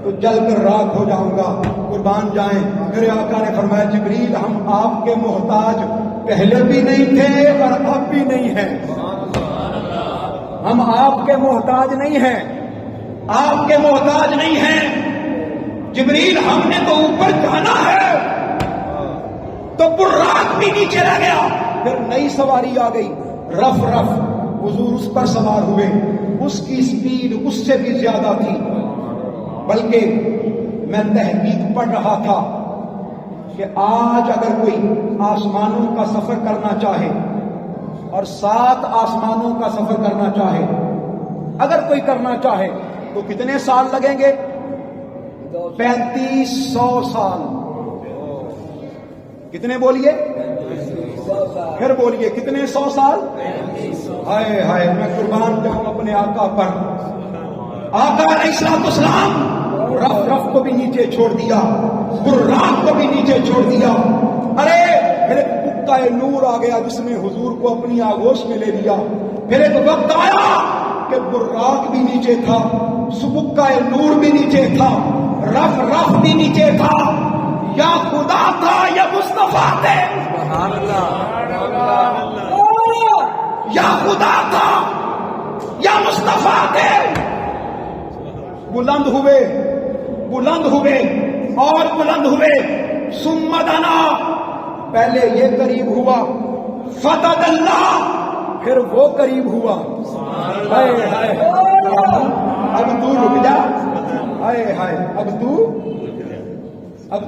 تو جل کر راکھ ہو جاؤں گا، قربان جائیں۔ میرے آقا نے فرمایا جبریل ہم آپ کے محتاج پہلے بھی نہیں تھے اور اب بھی نہیں ہیں، ہم آپ کے محتاج نہیں ہیں، آپ کے محتاج نہیں ہیں جبریل، ہم نے تو اوپر جانا ہے۔ تو براق بھی نیچے رہ گیا۔ پھر نئی سواری آ گئی، رف رف، حضور اس پر سوار ہوئے، اس کی سپیڈ اس سے بھی زیادہ تھی، بلکہ میں تحقیق پڑھ رہا تھا کہ آج اگر کوئی آسمانوں کا سفر کرنا چاہے اور 7 آسمانوں کا سفر کرنا چاہے، اگر کوئی کرنا چاہے تو کتنے سال لگیں گے؟ 3500 سال۔ کتنے بولیے؟ پھر بولیے کتنے 100 سال؟ ہائے ہائے، میں قربان جاؤں اپنے آقا پر۔ آقا علیہ السلام رف رف کو بھی نیچے چھوڑ دیا، براق کو بھی نیچے چھوڑ دیا۔ ارے پھر ایک پکا نور آ گیا جس نے حضور کو اپنی آغوش میں لے لیا۔ پھر ایک وقت آیا کہ براق بھی نیچے تھا، سبکہ نور بھی نیچے تھا، رف رف بھی نیچے تھا۔ یا خدا تھا یا مصطفیٰ تھے، یا خدا تھا یا مصطفیٰ تھے۔ بلند ہوئے، بلند ہوئے اور بلند ہوئے۔ ثم دنا، پہلے یہ قریب ہوا، فتد اللہ، پھر وہ قریب ہوا۔ ہائے ہائے، اب تو رک جا، ہائے ہائے، اب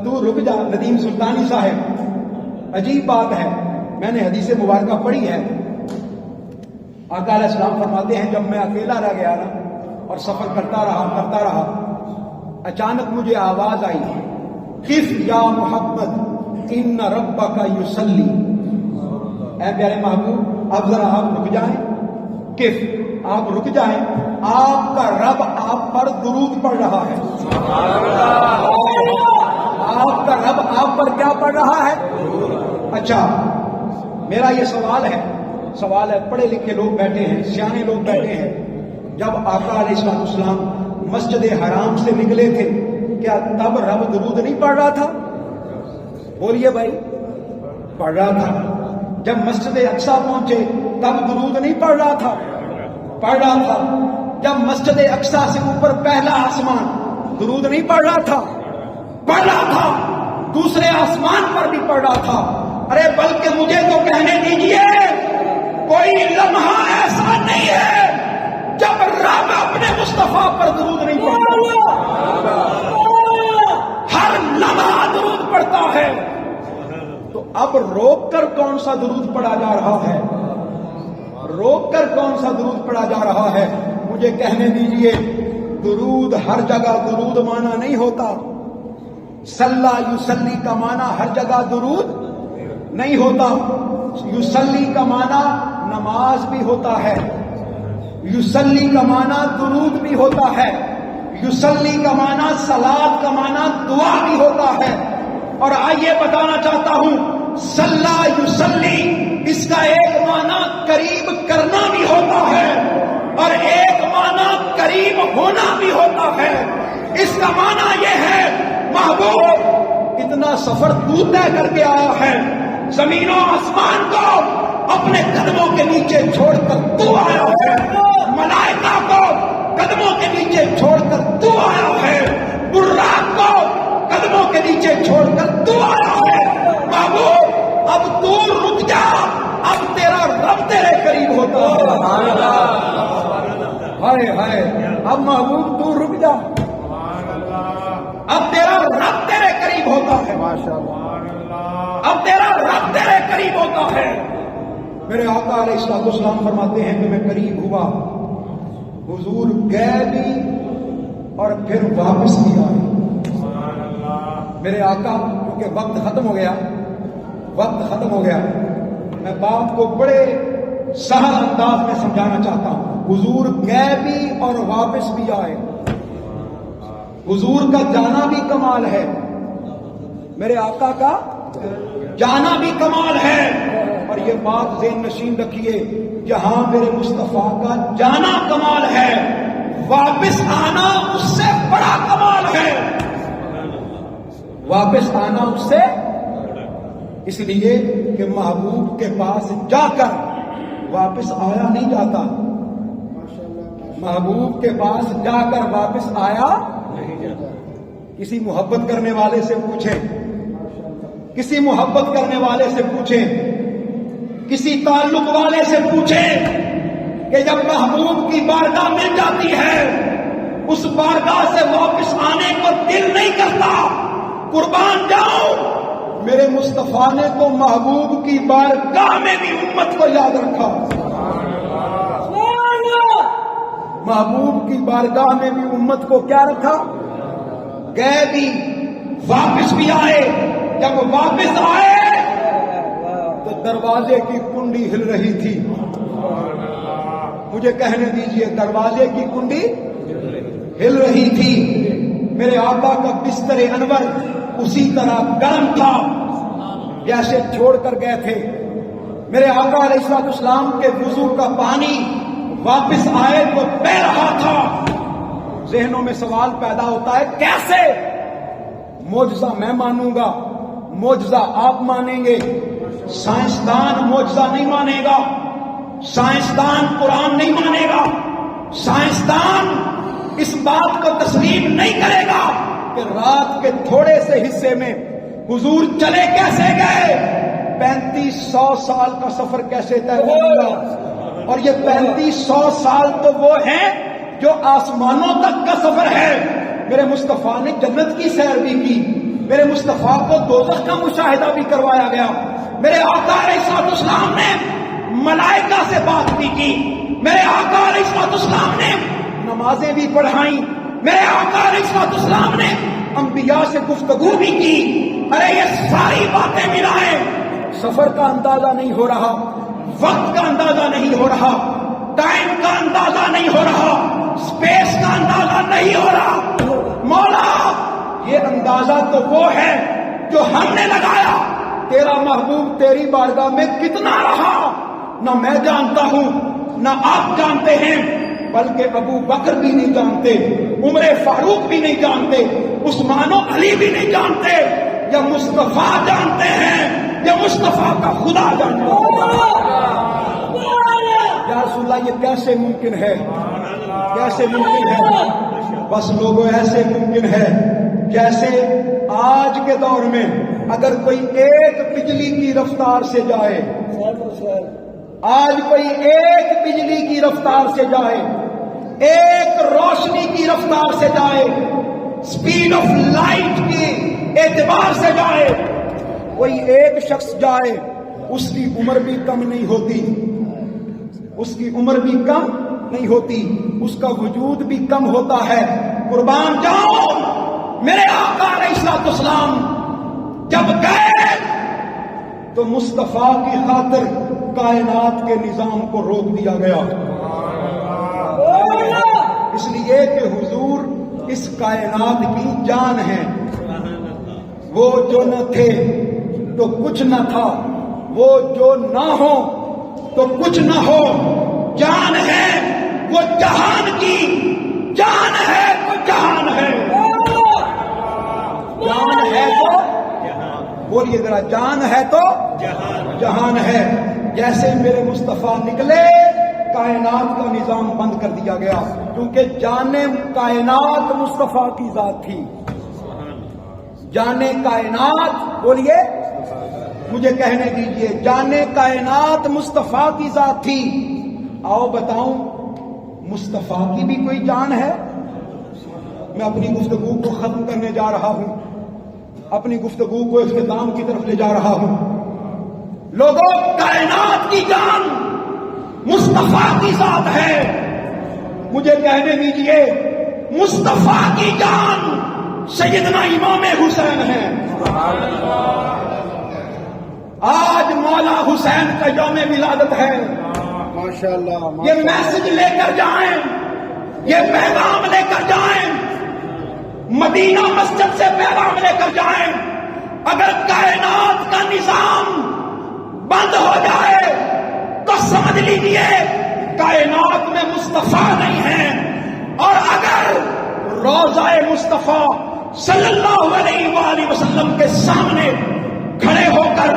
تو رک جا۔ ندیم سلطانی صاحب، عجیب بات ہے، میں نے حدیث مبارکہ پڑھی ہے، آقا علیہ السلام فرماتے ہیں جب میں اکیلا رہ گیا نا اور سفر کرتا رہا، اچانک مجھے آواز آئی، قف یا محمد ان ربک یصلی۔ اے پیارے محبوب اب ذرا آپ رک جائیں، قف، آپ رک جائیں، آپ کا رب آپ پر درود پڑھ رہا ہے۔ آپ کا رب آپ پر کیا پڑھ رہا ہے؟ اچھا، میرا یہ سوال ہے، پڑھے لکھے لوگ بیٹھے ہیں، سیانے لوگ بیٹھے ہیں، جب آقا علیہ السلام مسجد حرام سے نکلے تھے کیا تب رب درود نہیں پڑھ رہا تھا؟ بولیے بھائی، پڑھ رہا تھا۔ جب مسجد اقصی پہنچے تب درود نہیں پڑھ رہا تھا؟ پڑھ رہا تھا۔ جب مسجد اقصی سے اوپر پہلا آسمان، درود نہیں پڑھ رہا تھا؟ پڑھ رہا تھا۔ دوسرے آسمان پر بھی پڑھ رہا تھا۔ ارے بلکہ مجھے تو کہنے دیجئے، کوئی لمحہ ایسا نہیں ہے جب رب اپنے مصطفیٰ پر درود نہیں پڑھتا، ہر لمحہ درود پڑھتا ہے۔ تو اب روک کر کون سا درود پڑھا جا رہا ہے؟ روک کر کون سا درود پڑھا جا رہا ہے؟ مجھے کہنے دیجئے، درود ہر جگہ درود مانا نہیں ہوتا۔ صلی یصلی کا معنی ہر جگہ درود نہیں ہوتا۔ یصلی کا معنی نماز بھی ہوتا ہے، یصلی کا معنی درود بھی ہوتا ہے، یصلی کا معنی صلات کا معنی دعا بھی ہوتا ہے۔ اور آئیے بتانا چاہتا ہوں، صلی یصلی اس کا ایک معنی قریب کرنا بھی ہوتا ہے اور ایک معنی قریب ہونا بھی ہوتا ہے۔ اس کا معنی یہ ہے، محبوب اتنا سفر تو طے کر کے آیا ہے، زمین و آسمان کو اپنے قدموں کے نیچے چھوڑ کر تو آیا ہے، ملائکہ کو قدموں کے نیچے چھوڑ کر تو آیا ہے، براق کو قدموں کے نیچے چھوڑ کر تو آیا ہے۔ محبوب اب تو رک جا، اب تیرا رب تیرے قریب ہوتا ہے۔ ہائے ہائے، اب محبوب تو رک جا، اب تیرا رب تیرے قریب ہوتا ہے، اب تیرا رب تیرے قریب ہوتا ہے۔ میرے آقا علیہ السلام فرماتے ہیں کہ میں قریب ہوا، حضور گئے بھی اور پھر واپس بھی آئے۔ میرے آقا، کیونکہ وقت ختم ہو گیا، میں بات کو بڑے سہل انداز میں سمجھانا چاہتا ہوں۔ حضور گئے بھی اور واپس بھی آئے، حضور کا جانا بھی کمال ہے، میرے آقا کا جانا بھی کمال ہے، اور یہ بات ذہن نشین رکھیے، جہاں میرے مصطفیٰ کا جانا کمال ہے، واپس آنا اس سے بڑا کمال ہے۔ واپس آنا اس سے، اس لیے کہ محبوب کے پاس جا کر واپس آیا نہیں جاتا، محبوب کے پاس جا کر واپس آیا نہیں جاتا۔ کسی محبت کرنے والے سے پوچھیں، کسی محبت کرنے والے سے پوچھیں، کسی تعلق والے سے پوچھیں کہ جب محبوب کی بارگاہ مل جاتی ہے، اس بارگاہ سے واپس آنے کو دل نہیں کرتا۔ قربان جاؤں، میرے مصطفیٰ نے تو محبوب کی بارگاہ میں بھی امت کو یاد رکھا، محبوب کی بارگاہ میں بھی امت کو کیا رکھا؟ گئے بھی، واپس بھی آئے۔ جب واپس آئے تو دروازے کی کنڈی ہل رہی تھی، مجھے کہنے دیجئے، دروازے کی کنڈی ہل رہی تھی۔ میرے آقا کا بستر انور اسی طرح گرم تھا جیسے چھوڑ کر گئے تھے۔ میرے آقا علیہ الصلوۃ والسلام کے وضو کا پانی واپس آئے تو بہ رہا تھا۔ ذہنوں میں سوال پیدا ہوتا ہے، کیسے؟ معجزہ میں مانوں گا، معجزہ آپ مانیں گے، سائنسدان معجزہ نہیں مانے گا، سائنسدان قرآن نہیں مانے گا، سائنسدان اس بات کو تسلیم نہیں کرے گا کہ رات کے تھوڑے سے حصے میں حضور چلے کیسے گئے، 3500 سال کا سفر کیسے طے ہوا؟ اور یہ 3500 سال تو وہ ہیں جو آسمانوں تک کا سفر ہے۔ میرے مصطفیٰ نے جنت کی سیر بھی کی، میرے مصطفیٰ کو دوزخ کا مشاہدہ بھی کروایا گیا، میرے آقا علیہ الصلوۃ والسلام نے ملائکہ سے بات بھی کی، میرے آقا علیہ الصلوۃ والسلام نے نمازیں بھی پڑھائیں، میرے آقا علیہ الصلوۃ والسلام نے انبیاء سے گفتگو بھی کی۔ ارے یہ ساری باتیں ملائیں، سفر کا اندازہ نہیں ہو رہا، وقت کا اندازہ نہیں ہو رہا، ٹائم کا اندازہ نہیں ہو رہا، اسپیس کا اندازہ نہیں ہو رہا۔ مولا، یہ اندازہ تو وہ ہے جو ہم نے لگایا، تیرا محبوب تیری بارگاہ میں کتنا رہا نہ میں جانتا ہوں نہ آپ جانتے ہیں، بلکہ ابو بکر بھی نہیں جانتے، عمر فاروق بھی نہیں جانتے، عثمان و علی بھی نہیں جانتے، یا مصطفیٰ جانتے ہیں یا مصطفیٰ کا خدا جانتا ہے۔ یا رسول اللہ، یہ کیسے ممکن ہے؟ کیسے ممکن ہے؟ بس لوگوں، ایسے ممکن ہے جیسے آج کے دور میں اگر کوئی ایک بجلی کی رفتار سے جائے، آج کوئی ایک بجلی کی رفتار سے جائے، ایک روشنی کی رفتار سے جائے، سپیڈ آف لائٹ کی اعتبار سے جائے، کوئی ایک شخص جائے، اس کی عمر بھی کم نہیں ہوتی، اس کی عمر بھی کم نہیں ہوتی، اس کا وجود بھی کم ہوتا ہے۔ قربان جاؤں، میرے آقا علیہ الصلوۃ والسلام جب گئے تو مصطفیٰ کی خاطر کائنات کے نظام کو روک دیا گیا، اس لیے کہ حضور اس کائنات کی جان ہے۔ وہ جو نہ تھے تو کچھ نہ تھا، وہ جو نہ ہو تو کچھ نہ ہو، جان ہے وہ جہان کی، جان ہے تو جہان ہے، جان ہے تو بولیے ذرا، جان ہے تو جہان ہے۔ جیسے میرے مصطفیٰ نکلے، کائنات کا نظام بند کر دیا گیا، کیونکہ جان کائنات مصطفیٰ کی ذات تھی، جان کائنات، بولیے، مجھے کہنے دیجئے، جان کائنات مصطفیٰ کی ذات تھی۔ آؤ بتاؤں، مصطفیٰ کی بھی کوئی جان ہے؟ میں اپنی گفتگو کو ختم کرنے جا رہا ہوں، اپنی گفتگو کو اختتام کی طرف لے جا رہا ہوں۔ لوگوں، کائنات کی جان مصطفیٰ کی ذات ہے، مجھے کہنے دیجئے، مصطفیٰ کی جان سیدنا امام حسین ہے۔ آج مولا حسین کا یوم ولادت ہے، ماشاءاللہ، یہ میسج لے کر جائیں، یہ پیغام لے کر جائیں، مدینہ مسجد سے پیغام لے کر جائیں۔ اگر کائنات لیجئے کائنات میں مصطفیٰ نہیں ہیں، اور اگر روضہ مصطفیٰ صلی اللہ علیہ وآلہ وسلم کے سامنے کھڑے ہو کر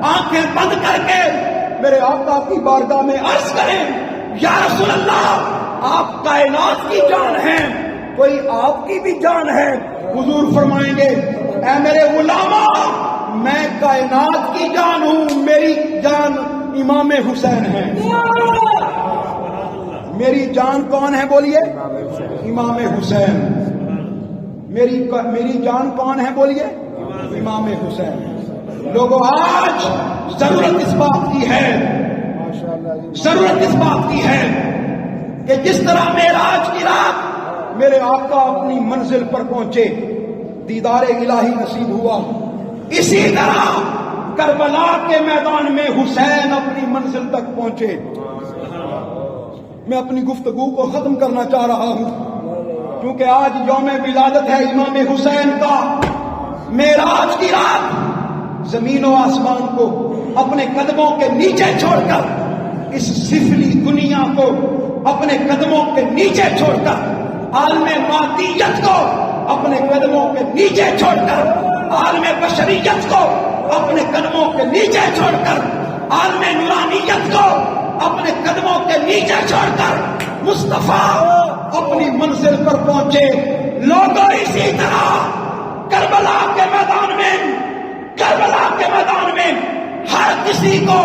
آنکھیں بند کر کے میرے آقا کی بارگاہ میں عرض کریں یا رسول اللہ آپ کائنات کی جان ہیں، کوئی آپ کی بھی جان ہے، حضور فرمائیں گے اے میرے غلاموں میں کائنات کی جان ہوں، میری جان امام حسین ہے۔ میری جان کون ہے بولیے؟ امام حسین۔ میری جان کون ہے بولیے؟ امام حسین۔ لوگوں آج ضرورت اس بات کی ہے، ضرورت اس بات کی ہے کہ جس طرح معراج کی رات میرے آقا اپنی منزل پر پہنچے، دیدار الہی نصیب ہوا، اسی طرح کربلا کے میدان میں حسین اپنی منزل تک پہنچے۔ میں اپنی گفتگو کو ختم کرنا چاہ رہا ہوں کیونکہ آج یوم ولادت ہے امام حسین کا۔ معراج کی رات زمین و آسمان کو اپنے قدموں کے نیچے چھوڑ کر، اس سفلی دنیا کو اپنے قدموں کے نیچے چھوڑ کر، عالم مادیت کو اپنے قدموں کے نیچے چھوڑ کر، عالم بشریت کو اپنے قدموں کے نیچے چھوڑ کر، عالم نورانیت کو اپنے قدموں کے نیچے چھوڑ کر مصطفیٰ اپنی منزل پر پہنچے۔ لوگوں اسی طرح کربلا کے میدان میں، کربلا کے میدان میں ہر کسی کو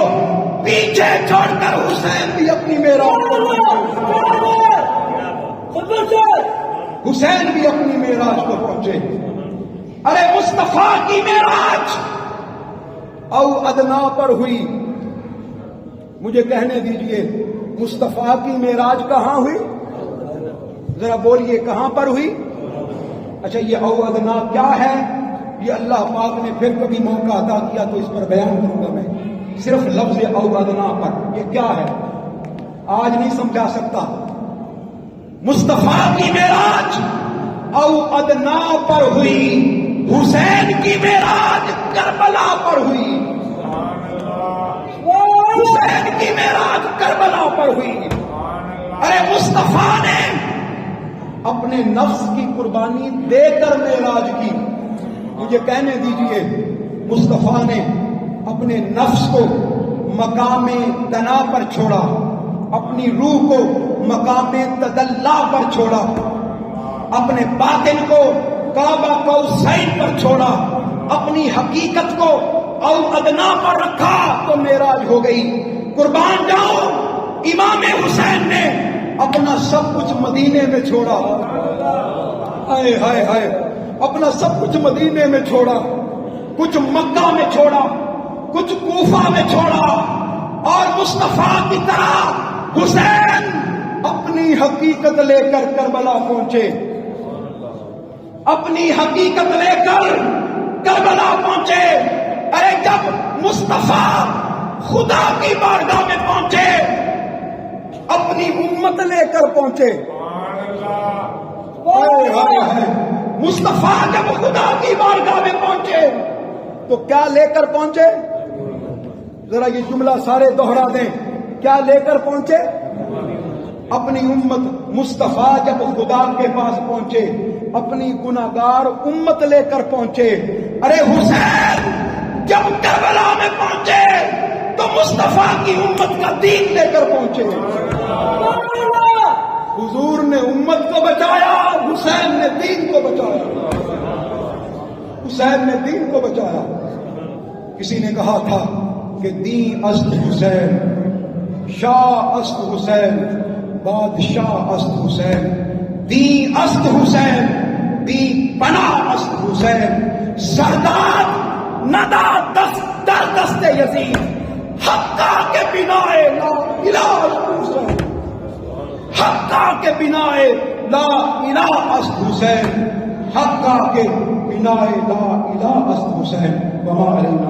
پیچھے چھوڑ کر حسین بھی اپنی معراج پر پہنچے، حسین بھی اپنی معراج پر پہنچے۔ ارے مصطفیٰ کی معراج او ادنا پر ہوئی، مجھے کہنے دیجئے مصطفیٰ کی معراج کہاں ہوئی؟ ذرا بولیے کہاں پر ہوئی؟ اچھا یہ او ادنا کیا ہے؟ یہ اللہ پاک نے پھر کبھی موقع عطا کیا تو اس پر بیان کروں گا میں، صرف لفظ او ادنا پر یہ کیا ہے آج نہیں سمجھا سکتا۔ مصطفیٰ کی معراج او ادنا پر ہوئی، حسین کی معراج کربلا پر ہوئی، حسین کی معراج کربلا پر ہوئی۔ ارے مصطفیٰ نے اپنے نفس کی قربانی دے کر معراج کی، مجھے کہنے دیجئے مصطفیٰ نے اپنے نفس کو مقام دنا پر چھوڑا، اپنی روح کو مقام تدلا پر چھوڑا، اپنے باطن کو کعبہ قوسین پر چھوڑا، اپنی حقیقت کو او ادنا پر رکھا تو معراج ہو گئی۔ قربان جاؤ امام حسین نے اپنا سب کچھ مدینے میں چھوڑا، ہائے ہائے ہائے، اپنا سب کچھ مدینے میں چھوڑا، کچھ مکہ میں چھوڑا، کچھ کوفہ میں چھوڑا، اور مصطفیٰ کی طرح حسین اپنی حقیقت لے کر کربلا پہنچے، اپنی حقیقت لے کر کربلا پہنچے۔ ارے جب مصطفیٰ خدا کی بارگاہ میں پہنچے، اپنی امت لے کر پہنچے، مصطفیٰ جب خدا کی بارگاہ میں پہنچے تو کیا لے کر پہنچے؟ ذرا یہ جملہ سارے دوہرا دیں، کیا لے کر پہنچے؟ اپنی امت۔ مصطفیٰ جب خدا کے پاس پہنچے اپنی گناہگار امت لے کر پہنچے۔ ارے حسین جب کربلا میں پہنچے تو مصطفیٰ کی امت کا دین لے کر پہنچے۔ حضور نے امت کو بچایا، حسین نے دین کو بچایا، حسین نے دین کو بچایا۔ کسی نے کہا تھا کہ دین است حسین، شاہ است حسین، بادشاہ است حسین، دین است حسین، دین پنا است حسین، سردار ندا دست در دست یزید، حقا کے بنا لا الہ حسین، حقا کے بنا لا الہ است حسین، حقا کے بنا لا الہ است حسین، وما علینا